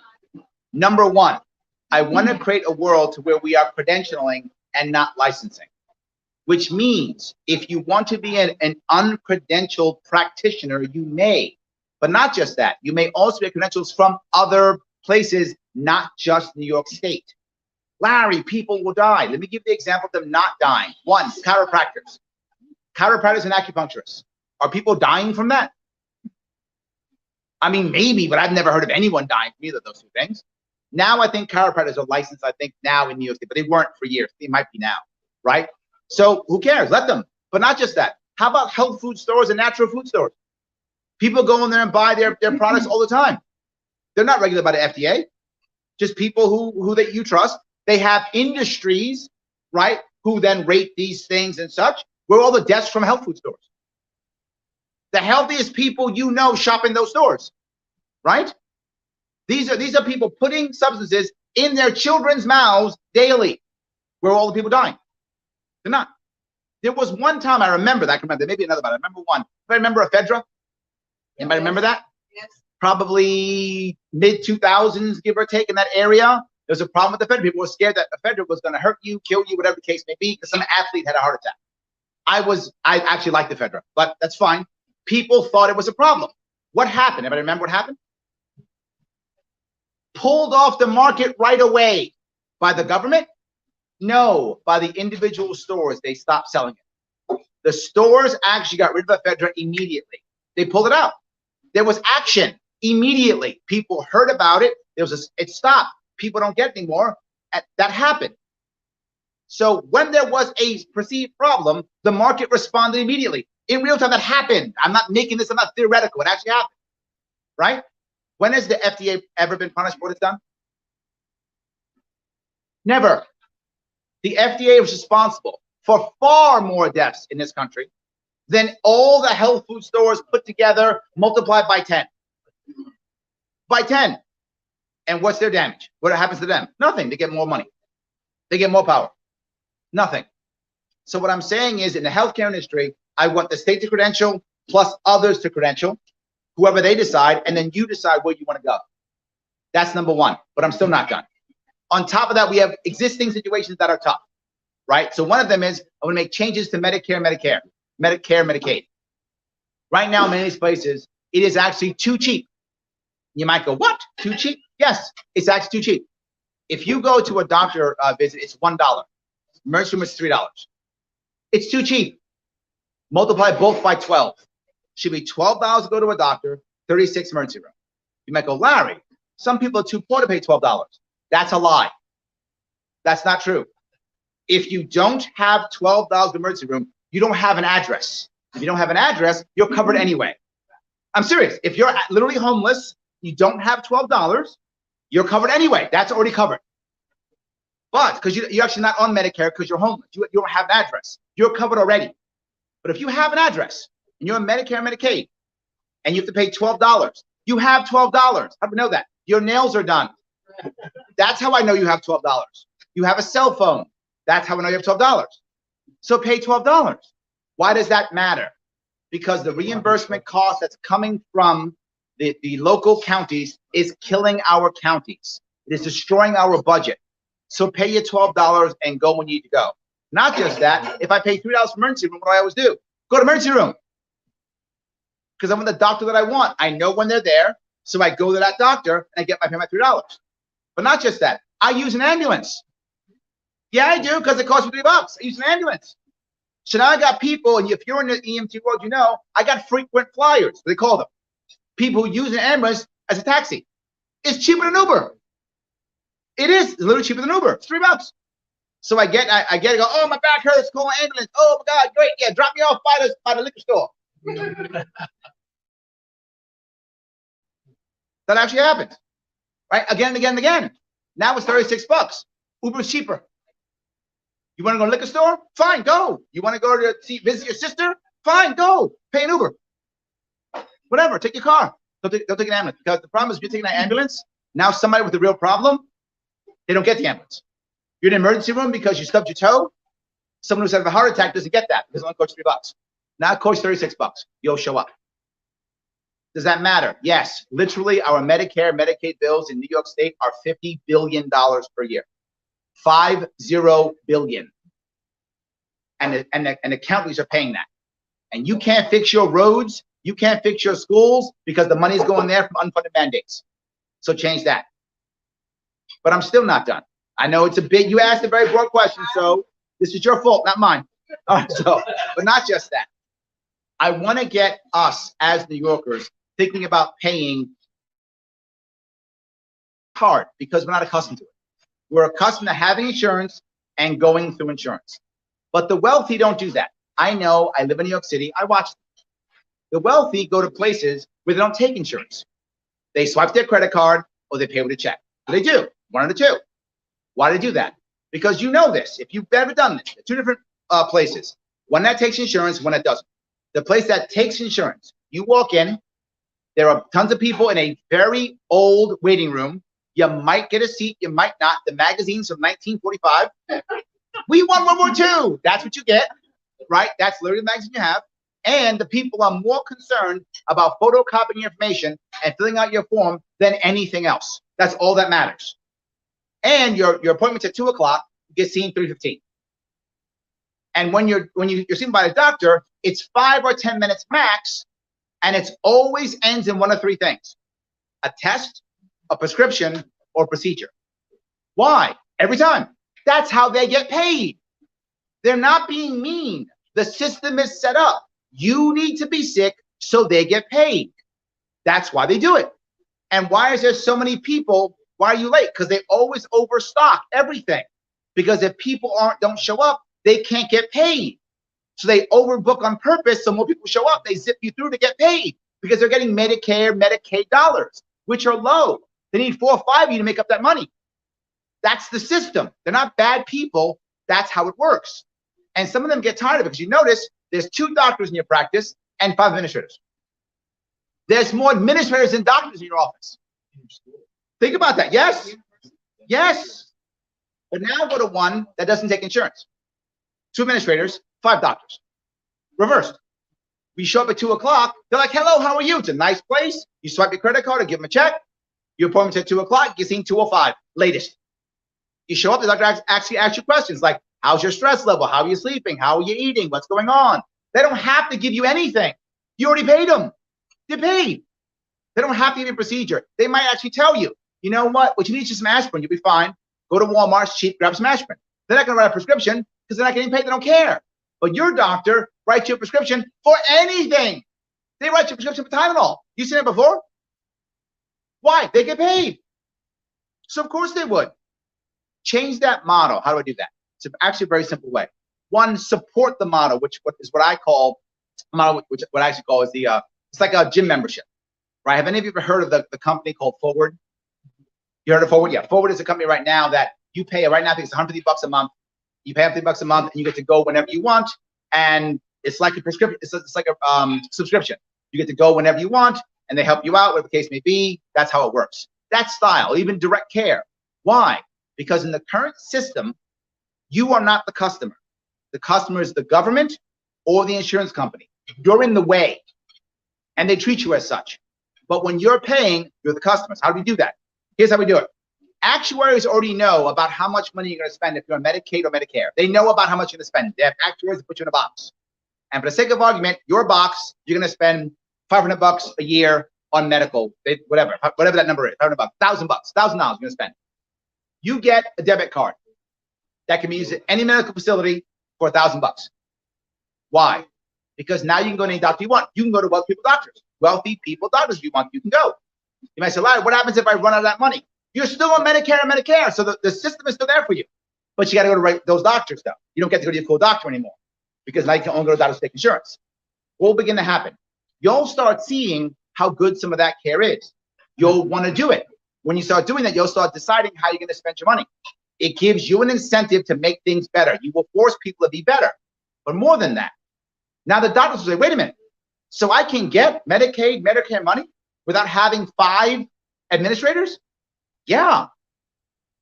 Number one, I want to create a world to where we are credentialing and not licensing, which means if you want to be an uncredentialed practitioner, you may, but not just that. You may also get credentials from other places, not just New York State. Larry, people will die. Let me give the example of them not dying. One, chiropractors. Chiropractors and acupuncturists. Are people dying from that? I mean, maybe, but I've never heard of anyone dying from either of those two things. Now I think chiropractors are licensed, I think, now in New York State, but they weren't for years. They might be now, right? So who cares? Let them. But not just that. How about health food stores and natural food stores? People go in there and buy their products all the time. They're not regulated by the FDA. Just people who that you trust. They have industries, right, who then rate these things and such. Where are all the deaths from health food stores? The healthiest people you know shop in those stores, right? These are people putting substances in their children's mouths daily. Where are all the people dying? They're not. There was one time I remember that. I can remember maybe another, but I remember one. I remember ephedra. Anybody remember that? Yes. Probably mid 2000s, give or take, in that area. There's a problem with ephedra. People were scared that ephedra was going to hurt you, kill you, whatever the case may be, because some athlete had a heart attack. I actually liked ephedra, but that's fine. People thought it was a problem. What happened? Anybody remember what happened? Pulled off the market right away by the government? No, by the individual stores. They stopped selling it. The stores actually got rid of ephedra immediately. They pulled it out. There was action immediately. People heard about it. It stopped. People don't get it anymore. That happened. So when there was a perceived problem, the market responded immediately. In real time, that happened. I'm not making this, I'm not theoretical. It actually happened, right? When has the FDA ever been punished for what it's done? Never. The FDA was responsible for far more deaths in this country than all the health food stores put together, multiplied by 10. By 10. And what's their damage? What happens to them? Nothing. They get more money. They get more power. Nothing. So what I'm saying is, in the healthcare industry, I want the state to credential plus others to credential, whoever they decide, and then you decide where you want to go. That's number one, but I'm still not done. On top of that, we have existing situations that are tough, right? So one of them is I want to make changes to Medicare, Medicaid. Right now, in many of these places, it is actually too cheap. You might go, what? Too cheap? Yes, it's actually too cheap. If you go to a doctor visit, it's $1. Emergency room is $3. It's too cheap. Multiply both by 12. Should be $12 to go to a doctor, 36 emergency room. You might go, Larry, some people are too poor to pay $12. That's a lie. That's not true. If you don't have $12 emergency room, you don't have an address. If you don't have an address, you're covered anyway. I'm serious. If you're literally homeless, you don't have $12, you're covered anyway. That's already covered. But because you're actually not on Medicare because you're homeless, you don't have an address, you're covered already. But if you have an address and you're on Medicare, Medicaid, and you have to pay $12, you have $12. How do we know that? Your nails are done. That's how I know you have $12. You have a cell phone. That's how I know you have $12. So pay $12. Why does that matter? Because the reimbursement cost that's coming from the local counties is killing our counties. It is destroying our budget. So pay your $12 and go when you need to go. Not just that, if I pay $3 for emergency room, what do I always do? Go to emergency room. Because I'm with the doctor that I want. I know when they're there, so I go to that doctor and I pay my $3. But not just that, I use an ambulance. Yeah, I do, because it costs me $3. I use an ambulance. So now I got people, and if you're in the EMT world, you know, I got frequent flyers, they call them. People who use an ambulance as a taxi. It's cheaper than Uber. It is. It's literally cheaper than Uber. It's $3. So I get to go, oh, my back hurts, call an ambulance. Oh, my God, great. Yeah, drop me off by the liquor store. That actually happens, right? Again and again and again. Now it's $36. Uber's cheaper. You want to go to the liquor store? Fine, go. You want to go to visit your sister? Fine, go. Pay an Uber. Whatever, take your car. Don't take an ambulance. Because the problem is, if you're taking an ambulance, now somebody with a real problem, they don't get the ambulance. You're in an emergency room because you stubbed your toe. Someone who's had a heart attack doesn't get that because it only costs $3. Now it costs $36. You'll show up. Does that matter? Yes. Literally, our Medicare, Medicaid bills in New York State are $50 billion per year. 50 billion. And the counties are paying that. And you can't fix your roads. You can't fix your schools because the money's going there from unfunded mandates. So change that. But I'm still not done. I know it's a big, you asked a very broad question, so this is your fault, not mine. All right, so, but not just that. I want to get us as New Yorkers thinking about paying hard because we're not accustomed to it. We're accustomed to having insurance and going through insurance. But the wealthy don't do that. I know, I live in New York City, I watch them. The wealthy go to places where they don't take insurance. They swipe their credit card or they pay with a check. They do, one of the two. Why do they do that? Because you know this. If you've ever done this, two different places. One that takes insurance, one that doesn't. The place that takes insurance, you walk in, there are tons of people in a very old waiting room. You might get a seat, you might not. The magazine's from 1945. We won World War II. That's what you get, right? That's literally the magazine you have. And the people are more concerned about photocopying information and filling out your form than anything else. That's all that matters. And your appointment's at 2 o'clock, you get seen 3:15. And when you're seen by a doctor, it's 5 or 10 minutes max, and it always ends in one of three things: a test, a prescription, or procedure. Why? Every time. That's how they get paid. They're not being mean. The system is set up. You need to be sick so they get paid. That's why they do it. And why is there so many people? Why are you late? Because they always overstock everything. Because if people don't show up, they can't get paid. So they overbook on purpose so more people show up. They zip you through to get paid because they're getting Medicare, Medicaid dollars, which are low. They need 4 or 5 of you to make up that money. That's the system. They're not bad people. That's how it works. And some of them get tired of it because you notice there's 2 doctors in your practice and 5 administrators. There's more administrators than doctors in your office. Think about that. Yes. Yes. But now go to one that doesn't take insurance. 2 administrators, 5 doctors. Reversed. We show up at 2 o'clock. They're like, hello, how are you? It's a nice place. You swipe your credit card or give them a check. Your appointment's at 2 o'clock. You're seen 2:05, latest. You show up, the doctor actually asks you questions like, how's your stress level? How are you sleeping? How are you eating? What's going on? They don't have to give you anything. You already paid them. They're paid. They don't have to give you a procedure. They might actually tell you, you know what you need is just some aspirin. You'll be fine. Go to Walmart, it's cheap, grab some aspirin. They're not going to write a prescription because they're not getting paid. They don't care. But your doctor writes you a prescription for anything. They write you a prescription for Tylenol. You seen it before? Why? They get paid. So of course they would. Change that model. How do I do that? It's actually a very simple way. One, support the model, which is what I call model, which what I actually call is the it's like a gym membership, right? Have any of you ever heard of the company called Forward? You heard of Forward? Yeah, Forward is a company right now that you pay right now. I think it's $150 a month. You pay $150 a month, and you get to go whenever you want. And it's like a prescription. It's like a subscription. You get to go whenever you want, and they help you out, whatever the case may be. That's how it works. That style, even direct care. Why? Because in the current system, you are not the customer. The customer is the government or the insurance company. You're in the way, and they treat you as such. But when you're paying, you're the customers. How do we do that? Here's how we do it. Actuaries already know about how much money you're going to spend if you're on Medicaid or Medicare. They know about how much you're going to spend. They have actuaries that put you in a box. And for the sake of argument, your box, you're going to spend $500 a year on medical, whatever that number is, $500, $1,000, $1,000 you're going to spend. You get a debit card that can be used at any medical facility for $1,000. Why? Because now you can go to any doctor you want. You can go to wealthy people doctors. Wealthy people doctors you want, you can go. You might say, Larry, what happens if I run out of that money? You're still on Medicare and Medicare, so the system is still there for you. But you got to go to those doctors, though. You don't get to go to your cool doctor anymore because now you can only go to doctors to take insurance. What will begin to happen? You'll start seeing how good some of that care is. You'll want to do it. When you start doing that, you'll start deciding how you're going to spend your money. It gives you an incentive to make things better. You will force people to be better. But more than that, now the doctors will say, wait a minute. So I can get Medicaid, Medicare money without having 5 administrators? Yeah.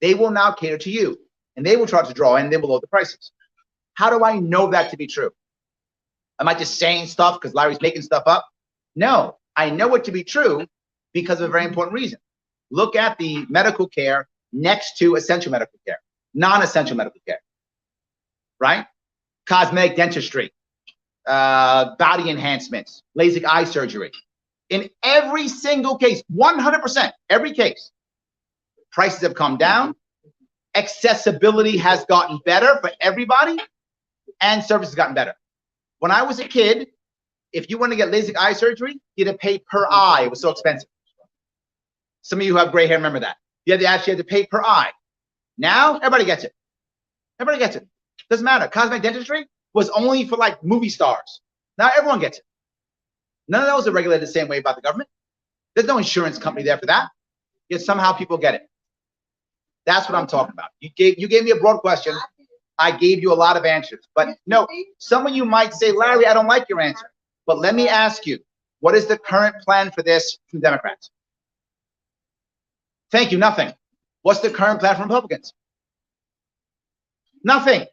They will now cater to you. And they will try to draw in, they will lower the prices. How do I know that to be true? Am I just saying stuff because Larry's making stuff up? No, I know it to be true because of a very important reason. Look at the medical care next to essential medical care, non-essential medical care, right? Cosmetic dentistry, body enhancements, LASIK eye surgery. In every single case, 100%, every case, prices have come down, accessibility has gotten better for everybody, and service has gotten better. When I was a kid, if you want to get LASIK eye surgery, you had to pay per eye. It was so expensive. Some of you who have gray hair remember that. You had to actually have to pay per eye. Now, everybody gets it. Everybody gets it. Doesn't matter. Cosmetic dentistry was only for like movie stars. Now everyone gets it. None of those are regulated the same way by the government. There's no insurance company there for that. Yet somehow people get it. That's what I'm talking about. You gave me a broad question. I gave you a lot of answers. But no, some of you might say, Larry, I don't like your answer. But let me ask you, what is the current plan for this from Democrats? Thank you, nothing. What's the current plan from Republicans? Nothing.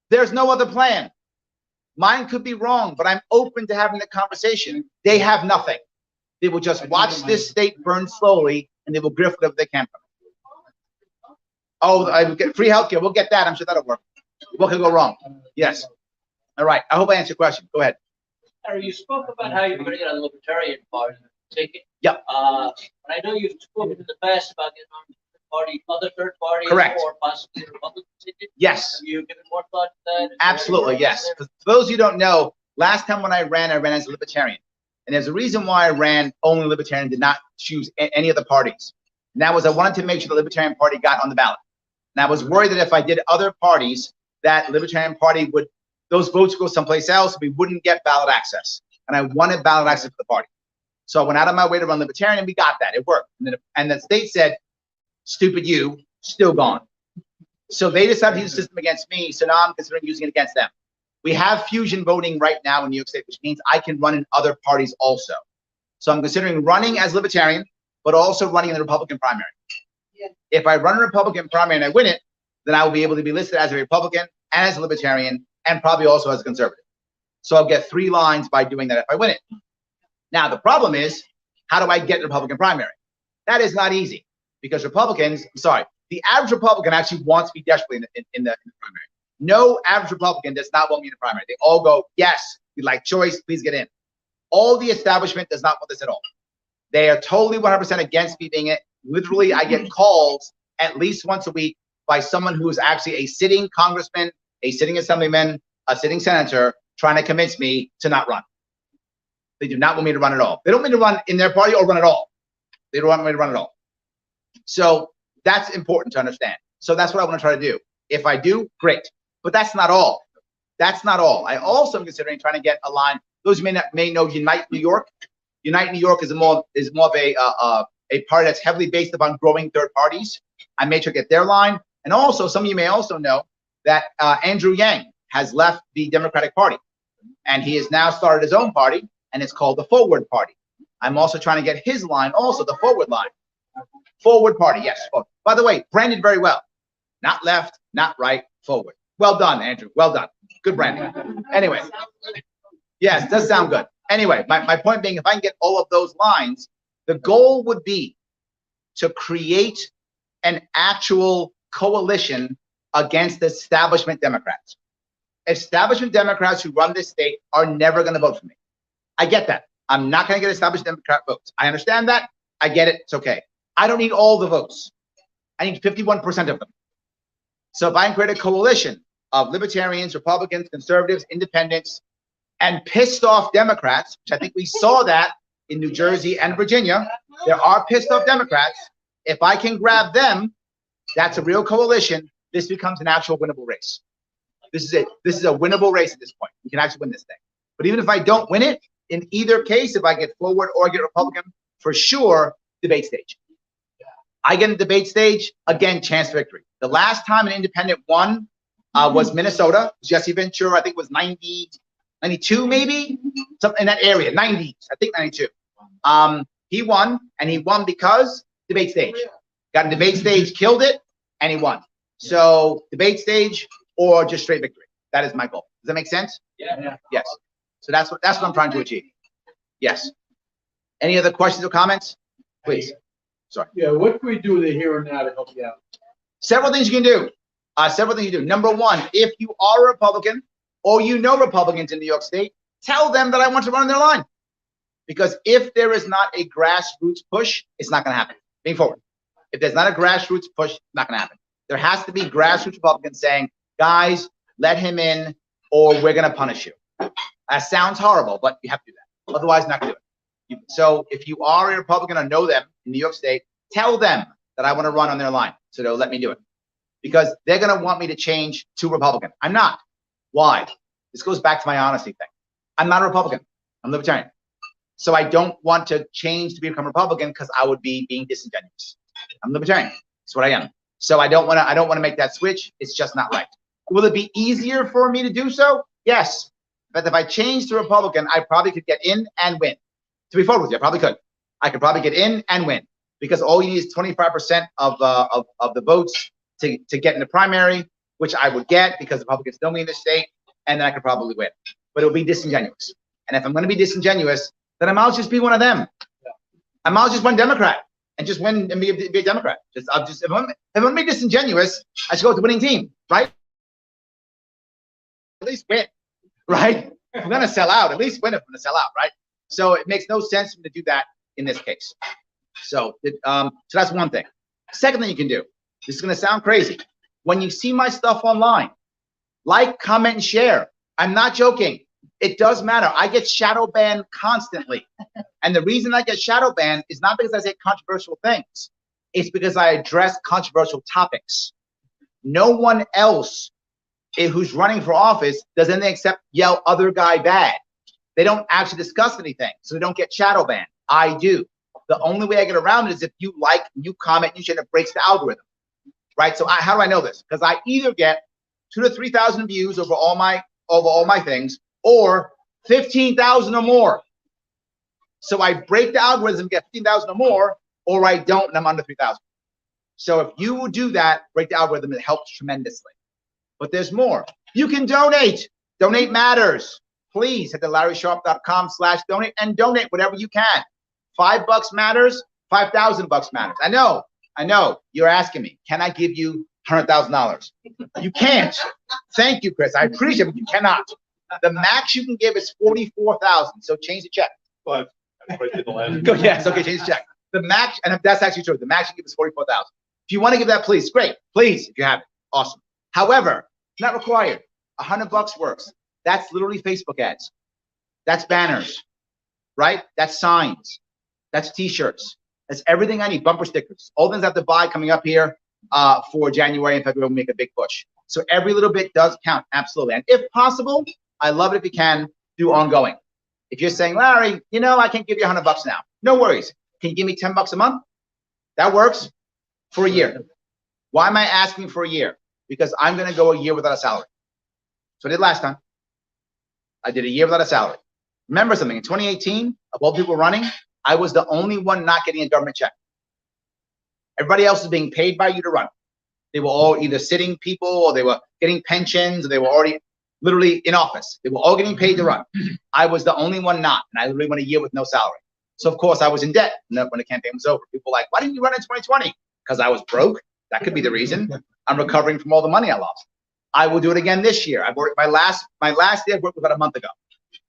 There's no other plan. Mine could be wrong, but I'm open to having the conversation. They have nothing. They will just watch this state burn slowly, and they will grift whatever they can from it. Oh, I will get free healthcare. We'll get that. I'm sure that'll work. What could go wrong? Yes. All right. I hope I answered your question. Go ahead. Larry, you spoke about how you're going to get on the Libertarian Party ticket. Yep. And I know you've spoken in the past about getting on the party, other third parties, Correct. Or possibly a Republican ticket. Yes. Have you given more thought to that? Absolutely, yes. For those of you who don't know, last time when I ran as a Libertarian. And there's a reason why I ran only Libertarian, did not choose any of the parties. And that was I wanted to make sure the Libertarian Party got on the ballot. And I was worried that if I did other parties, that Libertarian Party would, those votes would go someplace else, we wouldn't get ballot access. And I wanted ballot access for the party. So I went out of my way to run Libertarian, and we got that. It worked. And the state said, stupid you, still gone. So they decided to use the system against me, so now I'm considering using it against them. We have fusion voting right now in New York State, which means I can run in other parties also. So I'm considering running as Libertarian, but also running in the Republican primary. Yeah. If I run a Republican primary and I win it, then I will be able to be listed as a Republican and as a Libertarian and probably also as a conservative. So I'll get 3 lines by doing that if I win it. Now, the problem is, how do I get the Republican primary? That is not easy because Republicans, the average Republican actually wants me desperately in the primary. No average Republican does not want me in the primary. They all go, yes, we like choice, please get in. All the establishment does not want this at all. They are totally 100% against me being it. Literally, I get calls at least once a week by someone who is actually a sitting congressman, a sitting assemblyman, a sitting senator, trying to convince me to not run. They do not want me to run at all. They don't want me to run in their party or run at all. They don't want me to run at all. So that's important to understand. So that's what I want to try to do. If I do, great. But that's not all. That's not all. I also am considering trying to get a line. Those who may know Unite New York. Unite New York is more of a party that's heavily based upon growing third parties. I may try to get their line. And also, some of you may also know that Andrew Yang has left the Democratic Party. And he has now started his own party, and it's called the Forward Party. I'm also trying to get his line, also the Forward line. Forward Party, yes. By the way, branded very well. Not left, not right, forward. Well done, Andrew. Well done. Good branding. Anyway, Yes, it does sound good. Anyway, my point being, if I can get all of those lines, the goal would be to create an actual coalition against the establishment Democrats. Establishment Democrats who run this state are never going to vote for me. I get that. I'm not going to get established Democrat votes. I understand that. I get it. It's okay. I don't need all the votes. I need 51% of them. So if I can create a coalition of libertarians, Republicans, conservatives, independents, and pissed off Democrats, which I think we saw that in New Jersey and Virginia, there are pissed off Democrats. If I can grab them, that's a real coalition. This becomes an actual winnable race. This is it. This is a winnable race at this point. We can actually win this thing. But even if I don't win it, in either case, if I get forward or get Republican, for sure, debate stage. I get in the debate stage, again, chance victory. The last time an independent won was Minnesota. Jesse Ventura, I think it was 92 maybe? Something in that area, 90s, I think 92. He won, and he won because debate stage. Got in debate stage, killed it, and he won. So debate stage or just straight victory. That is my goal. Does that make sense? Yeah. Yes. So that's what I'm trying to achieve. Yes. Any other questions or comments? Please. Sorry. Yeah, what can we do the here and now to help you out? Several things you can do. Several things you do. Number one, if you are a Republican or you know Republicans in New York State, tell them that I want to run on their line. Because if there is not a grassroots push, it's not going to happen. Being forward. If there's not a grassroots push, it's not going to happen. There has to be grassroots Republicans saying, guys, let him in or we're going to punish you. That sounds horrible, but you have to do that. Otherwise, not going to do it. So if you are a Republican or know them in New York State, tell them that I want to run on their line. So they'll let me do it. Because they're going to want me to change to Republican. I'm not. Why? This goes back to my honesty thing. I'm not a Republican. I'm libertarian. So I don't want to change to become Republican because I would be being disingenuous. I'm libertarian. That's what I am. So I don't want to make that switch. It's just not right. Will it be easier for me to do so? Yes. But if I change to Republican, I probably could get in and win. To be forward with you, I probably could. I could probably get in and win because all you need is 25% of the votes to get in the primary, which I would get because the Republicans know me in the state, and then I could probably win. But it would be disingenuous. And if I'm going to be disingenuous, then I might as well just be one of them. I might as well just one Democrat and just win and be a Democrat. If I'm going to be disingenuous, I should go with the winning team, right? At least win, right? If I'm going to sell out, at least win if I'm going to sell out, right? So it makes no sense for me to do that in this case. So that's one thing. Second thing you can do, this is going to sound crazy. When you see my stuff online, like, comment, and share. I'm not joking. It does matter. I get shadow banned constantly. And the reason I get shadow banned is not because I say controversial things. It's because I address controversial topics. No one else who's running for office does anything except yell other guy bad. They don't actually discuss anything, so they don't get shadow banned. I do. The only way I get around it is if you like, you comment, you share, it breaks the algorithm, right? So how do I know this? Because I either get 2,000 to 3,000 views over all my things, or 15,000 or more. So I break the algorithm, get 15,000 or more, or I don't, and I'm under 3,000. So if you do that, break the algorithm, it helps tremendously. But there's more. You can donate. Donate matters. Please head to LarrySharpe.com/donate and donate whatever you can. $5 matters. $5,000 matters. I know. You're asking me, can I give you $100,000? You can't. Thank you, Chris. I appreciate it, but you cannot. The max you can give is $44,000. So change the check. But Yes, okay, change the check. The max, and that's actually true. The max you give is $44,000. If you want to give that, please, great. Please, if you have it, awesome. However, not required. $100 works. That's literally Facebook ads. That's banners, right? That's signs. That's T-shirts. That's everything I need. Bumper stickers. All things I have to buy coming up here for January and February. We'll make a big push. So every little bit does count, absolutely. And if possible, I love it if you can do ongoing. If you're saying, Larry, I can't give you $100 now. No worries. Can you give me $10 a month? That works for a year. Why am I asking for a year? Because I'm going to go a year without a salary. So I did last time. I did a year without a salary. Remember something, in 2018, of all people running, I was the only one not getting a government check. Everybody else is being paid by you to run. They were all either sitting people or they were getting pensions or they were already, literally in office. They were all getting paid to run. I was the only one not, and I literally went a year with no salary. So of course I was in debt when the campaign was over. People were like, why didn't you run in 2020? Because I was broke. That could be the reason. I'm recovering from all the money I lost. I will do it again this year. I've worked my last day of work was about a month ago.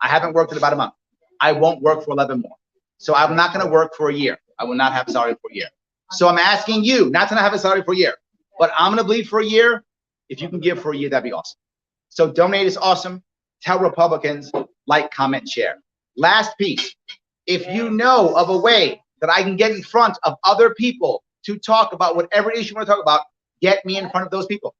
I haven't worked in about a month. I won't work for 11 more. So I'm not going to work for a year. I will not have a salary for a year. So I'm asking you not to not have a salary for a year, but I'm going to bleed for a year. If you can give for a year, that'd be awesome. So donate is awesome. Tell Republicans, like, comment, share. Last piece. If you know of a way that I can get in front of other people to talk about whatever issue you want to talk about, get me in front of those people.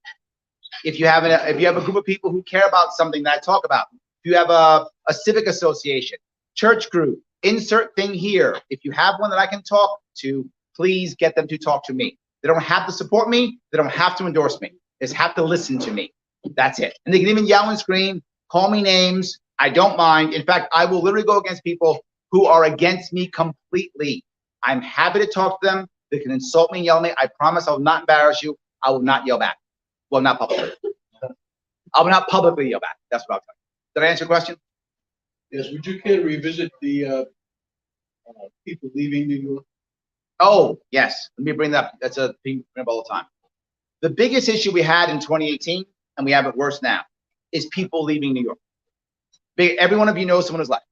If you have a group of people who care about something that I talk about, if you have a civic association, church group, insert thing here. If you have one that I can talk to, please get them to talk to me. They don't have to support me. They don't have to endorse me. They just have to listen to me. That's it. And they can even yell and scream, call me names. I don't mind. In fact, I will literally go against people who are against me completely. I'm happy to talk to them. They can insult me and yell at me. I promise I will not embarrass you. I will not yell back. Well, not publicly. I will not publicly yell back. That's what I'll tell you. Did I answer your question? Yes, would you care to revisit the people leaving New York? Oh, yes. Let me bring that up. That's a thing we bring up all the time. The biggest issue we had in 2018, and we have it worse now, is people leaving New York. Every one of you knows someone who's left.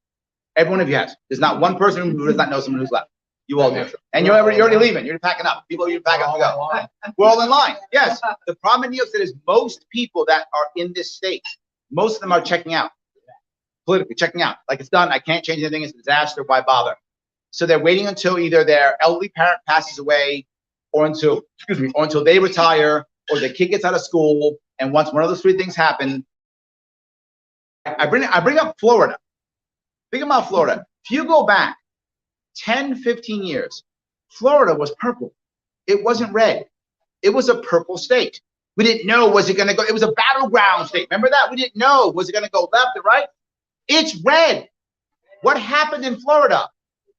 Every one of you has. There's not one person who does not know someone who's left. You all do. And you're already leaving. You're packing up. People are packing up to go. We're all in line. Yes. The problem in New York City is most people that are in this state, most of them are checking out. Politically checking out. Like, it's done. I can't change anything. It's a disaster. Why bother? So they're waiting until either their elderly parent passes away, or until they retire, or the kid gets out of school. And once one of those three things happen, I bring up Florida. Think about Florida. If you go back 10, 15 years, Florida was purple. It wasn't red. It was a purple state. We didn't know, was it going to go? It was a battleground state. Remember that? We didn't know, was it going to go left or right? It's red. What happened in Florida?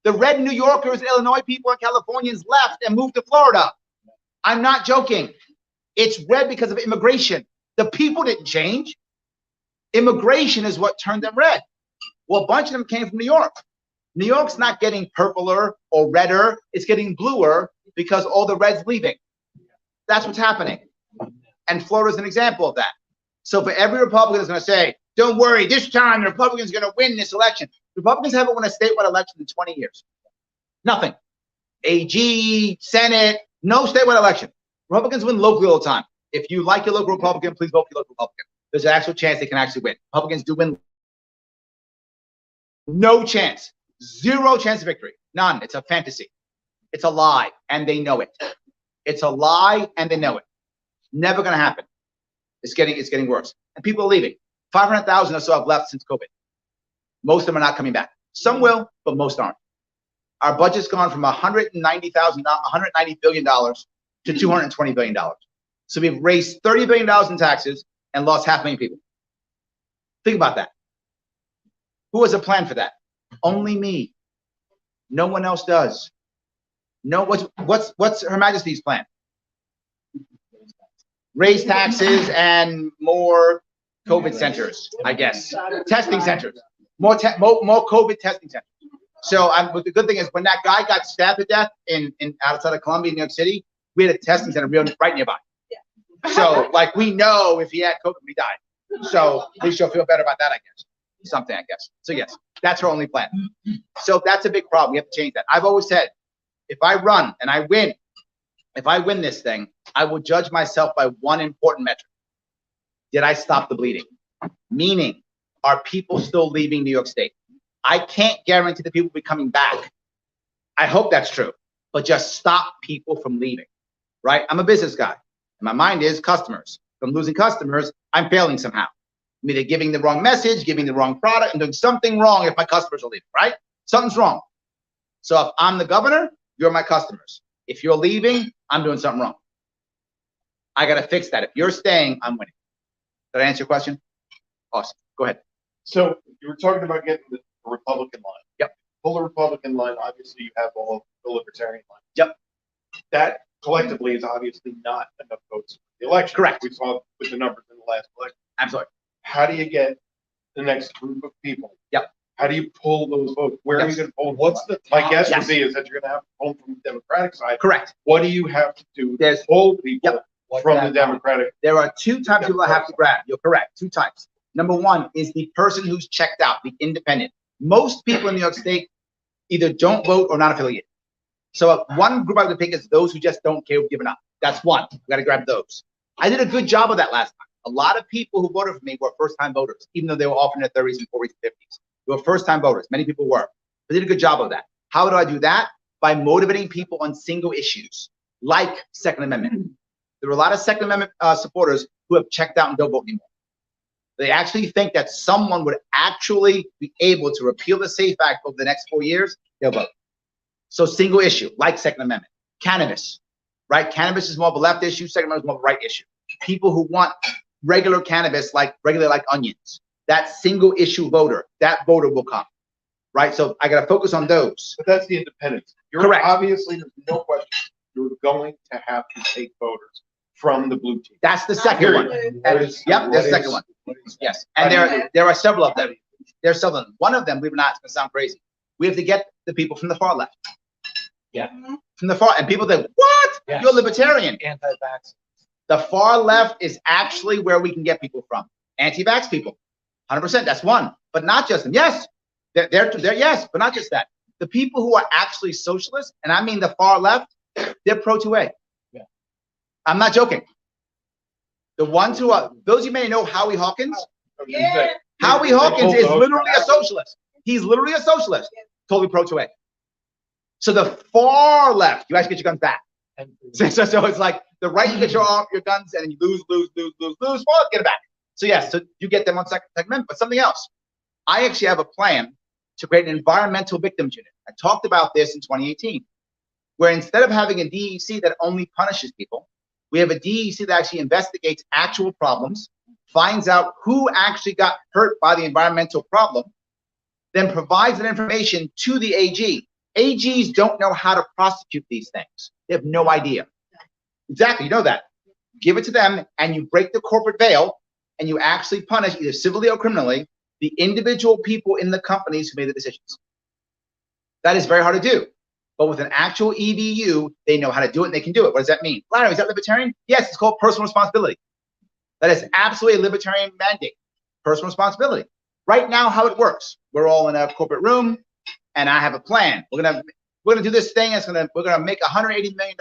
The red New Yorkers, Illinois people, and Californians left and moved to Florida. I'm not joking. It's red because of immigration. The people didn't change. Immigration is what turned them red. Well, a bunch of them came from New York. New York's not getting purpler or redder. It's getting bluer because all the red's leaving. That's what's happening. And Florida's an example of that. So for every Republican that's going to say, don't worry, this time the Republicans are going to win this election. Republicans haven't won a statewide election in 20 years. Nothing. AG, Senate, no statewide election. Republicans win locally all the time. If you like your local Republican, please vote for your local Republican. There's an actual chance they can actually win. Republicans do win. No chance. Zero chance of victory. None. It's a fantasy. It's a lie, and they know it. It's a lie, and they know it. Never going to happen. It's getting worse. And people are leaving. 500,000 or so have left since COVID. Most of them are not coming back. Some will, but most aren't. Our budget's gone from $190 billion to $220 billion. So we've raised $30 billion in taxes and lost 500,000 people. Think about that. Who has a plan for that? Only me. No one else does. No, what's Her Majesty's plan? Raise taxes and more COVID centers, I guess. Testing centers. More COVID testing centers. So but the good thing is when that guy got stabbed to death in outside of Columbia, New York City, we had a testing center right nearby. Yeah. So like we know if he had COVID, he died. So we should feel better about that, I guess. Something, I guess. So yes, that's her only plan. So that's a big problem. We have to change that. I've always said, if I run and I win, if I win this thing, I will judge myself by one important metric. Did I stop the bleeding? Meaning, are people still leaving New York State? I can't guarantee that people will be coming back. I hope that's true, but just stop people from leaving, right? I'm a business guy. And my mind is customers. If I'm losing customers, I'm failing somehow. I'm either giving the wrong message, giving the wrong product, and doing something wrong if my customers are leaving, right? Something's wrong. So if I'm the governor, you're my customers. If you're leaving, I'm doing something wrong. I got to fix that. If you're staying, I'm winning. Did I answer your question? Awesome. Go ahead. So you were talking about getting the Republican line. Yep. Pull the Republican line. Obviously, you have all of the Libertarian line. Yep. That collectively is obviously not enough votes for the election. Correct. We saw with the numbers in the last election. Absolutely. how do you get the next group of people? Yep. How do you pull those votes? Where are you Yes. gonna pull? What's the My top- guess Yes. would be is that you're gonna have to pull from the Democratic side. Correct. What do you have to do to There's- pull people Yep. what's from that the Democratic? There are two types of people I have to grab. You're correct. Two types. Number one is the person who's checked out, the independent. Most people in New York State either don't vote or not affiliated. So one group I would pick is those who just don't care, who've given up. That's one. We got to grab those. I did a good job of that last time. A lot of people who voted for me were first-time voters, even though they were often in their 30s and 40s and 50s. They were first-time voters. Many people were. I did a good job of that. How do I do that? By motivating people on single issues, like Second Amendment. There are a lot of Second Amendment supporters who have checked out and don't vote anymore. They actually think that someone would actually be able to repeal the SAFE Act over the next 4 years, they'll vote. So single issue, like Second Amendment. Cannabis, right? Cannabis is more of a left issue, Second Amendment is more of a right issue. People who want regular cannabis, like onions, that single issue voter, that voter will come, right? So I got to focus on those. But that's the independents. You're Correct. obviously, there's no question, you're going to have to take voters from the blue team. That's the second one. Period. And, yep, there's the second one. Yes, and there are several of them. There's several of them. One of them, believe it or not, it's gonna sound crazy. We have to get the people from the far left. Yeah. From the far, and people think, what? Yes. You're libertarian. Anti-vax. The far left is actually where we can get people from. Anti-vax people, 100%. That's one, but not just them. Yes, they're yes, but not just that. The people who are actually socialists, and I mean the far left, they're pro-2A. Yeah. I'm not joking. The ones who are, those you may know Howie Hawkins. Yeah. Howie Hawkins is literally a socialist. He's literally a socialist. Totally pro-2A. So the far left, you actually get your guns back. So it's like the right, you get your guns, and then you lose. Well, get it back. So yes, so you get them on Second Amendment. But something else, I actually have a plan to create an environmental victims unit. I talked about this in 2018, where instead of having a DEC that only punishes people, we have a DEC that actually investigates actual problems, finds out who actually got hurt by the environmental problem, then provides that information to the AG. AGs don't know how to prosecute these things. They have no idea. Exactly, you know that. Give it to them, and you break the corporate veil, and you actually punish, either civilly or criminally, the individual people in the companies who made the decisions. That is very hard to do. But with an actual EVU, they know how to do it, and they can do it. What does that mean? Larry, is that libertarian? Yes, it's called personal responsibility. That is absolutely a libertarian mandate. Personal responsibility. Right now, how it works, we're all in a corporate room, and I have a plan. We're gonna do this thing. We're gonna make $180 million.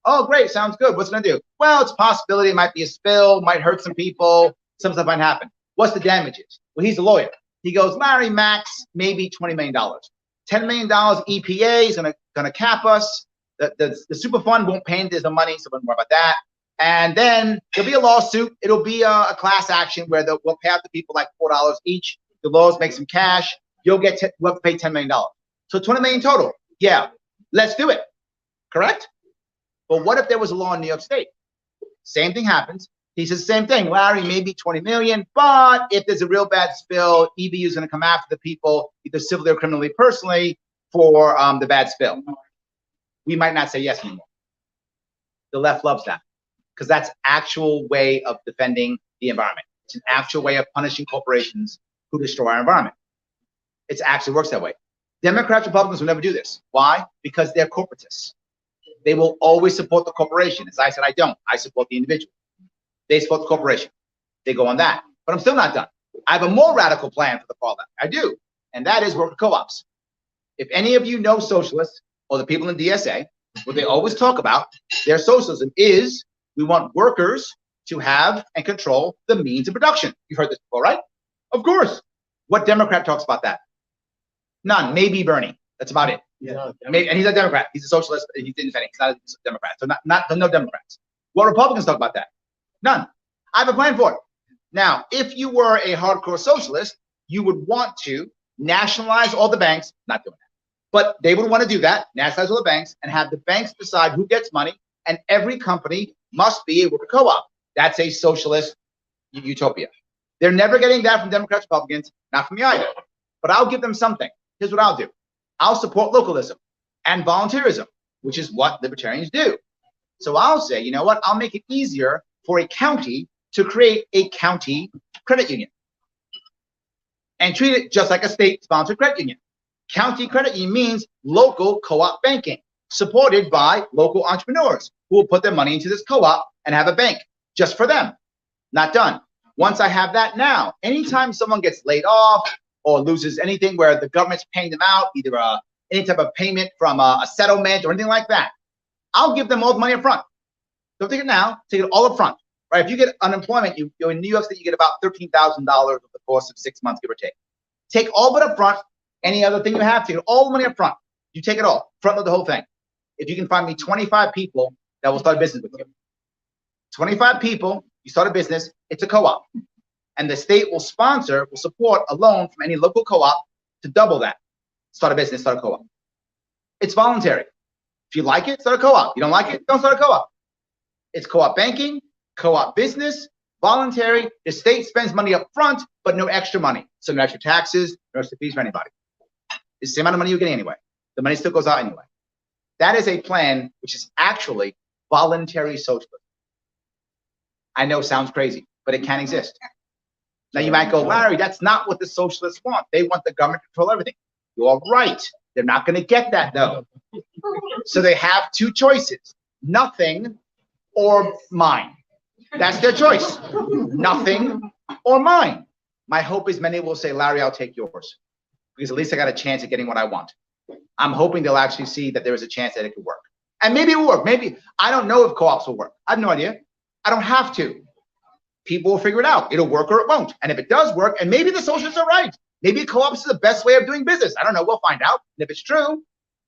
Oh, great, sounds good. What's it gonna do? Well, it's a possibility. It might be a spill, might hurt some people. Some stuff might happen. What's the damages? Well, he's a lawyer. He goes, Larry, max maybe $20 million. $10 million EPA is gonna cap us. The super fund won't pay into the money, so don't worry about that. And then there'll be a lawsuit. It'll be a class action where we'll pay out the people like $4 each. The lawyers make some cash. We'll have to pay $10 million. So 20 million total. Yeah, let's do it. Correct? But what if there was a law in New York State? Same thing happens. He says the same thing. Larry, maybe 20 million, but if there's a real bad spill, EBU is going to come after the people, either civilly or criminally, personally, for the bad spill. We might not say yes anymore. The left loves that because that's actual way of defending the environment. It's an actual way of punishing corporations who destroy our environment. It actually works that way. Democrats, Republicans will never do this. Why? Because they're corporatists. They will always support the corporation. As I said, I don't. I support the individual. They support the corporation. They go on that. But I'm still not done. I have a more radical plan for the far left. I do. And that is worker co-ops. If any of you know socialists or the people in DSA, what they always talk about, their socialism is we want workers to have and control the means of production. You've heard this before, right? Of course. What Democrat talks about that? None. Maybe Bernie. That's about it. Yeah. Maybe, and he's a Democrat. He's a socialist. He's independent. He's not a Democrat. So no Democrats. What Republicans talk about that? None. I have a plan for it. Now, if you were a hardcore socialist, you would want to nationalize all the banks. Not doing that. But they would want to do that, nationalize all the banks, and have the banks decide who gets money, and every company must be a worker co-op. That's a socialist utopia. They're never getting that from Democrats, Republicans, not from me either. But I'll give them something. Here's what I'll do. I'll support localism and volunteerism, which is what libertarians do. So I'll say, you know what? I'll make it easier for a county to create a county credit union. and treat it just like a state-sponsored credit union. County credit union means local co-op banking, supported by local entrepreneurs who will put their money into this co-op and have a bank just for them. Not done. Once I have that now, anytime someone gets laid off or loses anything where the government's paying them out, either any type of payment from a settlement or anything like that, I'll give them all the money up front. Don't take it now, take it all up front. Right? If you get unemployment, you're in New York State, you get about $13,000 over the course of 6 months, give or take. Take all of it up front. Any other thing you have, take all the money up front. You take it all, front load the whole thing. If you can find me 25 people that will start a business with you, 25 people, you start a business, it's a co-op. And the state will support a loan from any local co-op to double that. Start a business, start a co-op. It's voluntary. If you like it, start a co-op. You don't like it, don't start a co-op. It's co-op banking, co-op business, voluntary. The state spends money up front, but no extra money. So no extra taxes, no extra fees for anybody. It's the same amount of money you're getting anyway. The money still goes out anyway. That is a plan which is actually voluntary socialism. I know it sounds crazy, but it can exist. Now you might go, Larry, that's not what the socialists want. They want the government to control everything. You're right. They're not going to get that though. So they have two choices, nothing or mine. That's their choice, nothing or mine. My hope is many will say, Larry, I'll take yours, because at least I got a chance at getting what I want. I'm hoping they'll actually see that there is a chance that it could work. And maybe it will work. Maybe, I don't know if co-ops will work. I have no idea. I don't have to. People will figure it out. It'll work or it won't. And if it does work, and maybe the socialists are right, maybe co-ops is the best way of doing business. I don't know. We'll find out. And if it's true,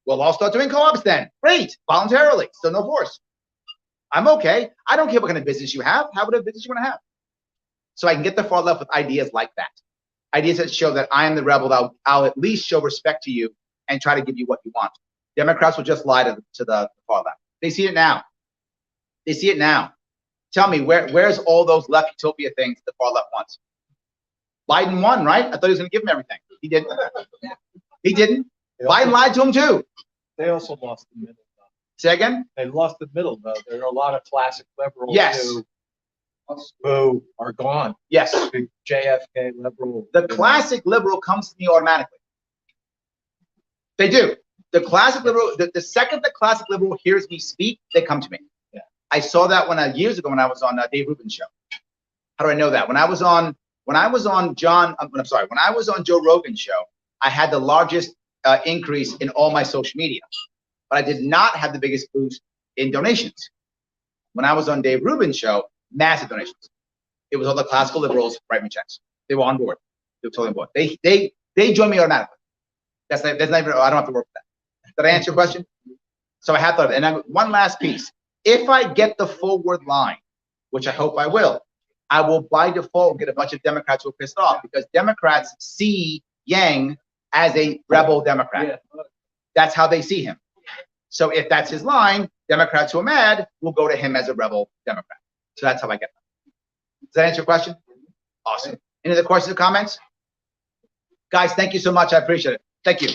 we'll all start doing co-ops then. Great. Voluntarily. Still no force. I'm okay. I don't care what kind of business you have. Have whatever business you want to have. So I can get the far left with ideas like that. Ideas that show that I am the rebel, that I'll at least show respect to you and try to give you what you want. Democrats will just lie to the far left. They see it now. They see it now. Tell me, where's all those left utopia things the far left wants? Biden won, right? I thought he was going to give him everything. He didn't. He didn't. Biden lied to him too. They also lost the middle. Say again? They lost the middle, though. There are a lot of classic liberals Yes. who are gone. Yes. The JFK liberal. The classic liberal comes to me automatically. They do. The classic liberal, the second the classic liberal hears me speak, they come to me. Yeah. I saw that years ago when I was on Dave Rubin's show. How do I know that? When I was on Joe Rogan's show, I had the largest increase in all my social media, but I did not have the biggest boost in donations. When I was on Dave Rubin's show, massive donations. It was all the classical liberals writing me checks. They were on board. They were totally on board. They joined me automatically. That's not even, I don't have to work with that. Did I answer your question? So I have thought of it. And one last piece. If I get the forward line, which I hope I will by default get a bunch of Democrats who are pissed off, because Democrats see Yang as a rebel Democrat. Yeah. That's how they see him. So if that's his line, Democrats who are mad will go to him as a rebel Democrat. So that's how I get them. Does that answer your question? Awesome. Any other questions or comments? Guys, thank you so much. I appreciate it. Thank you.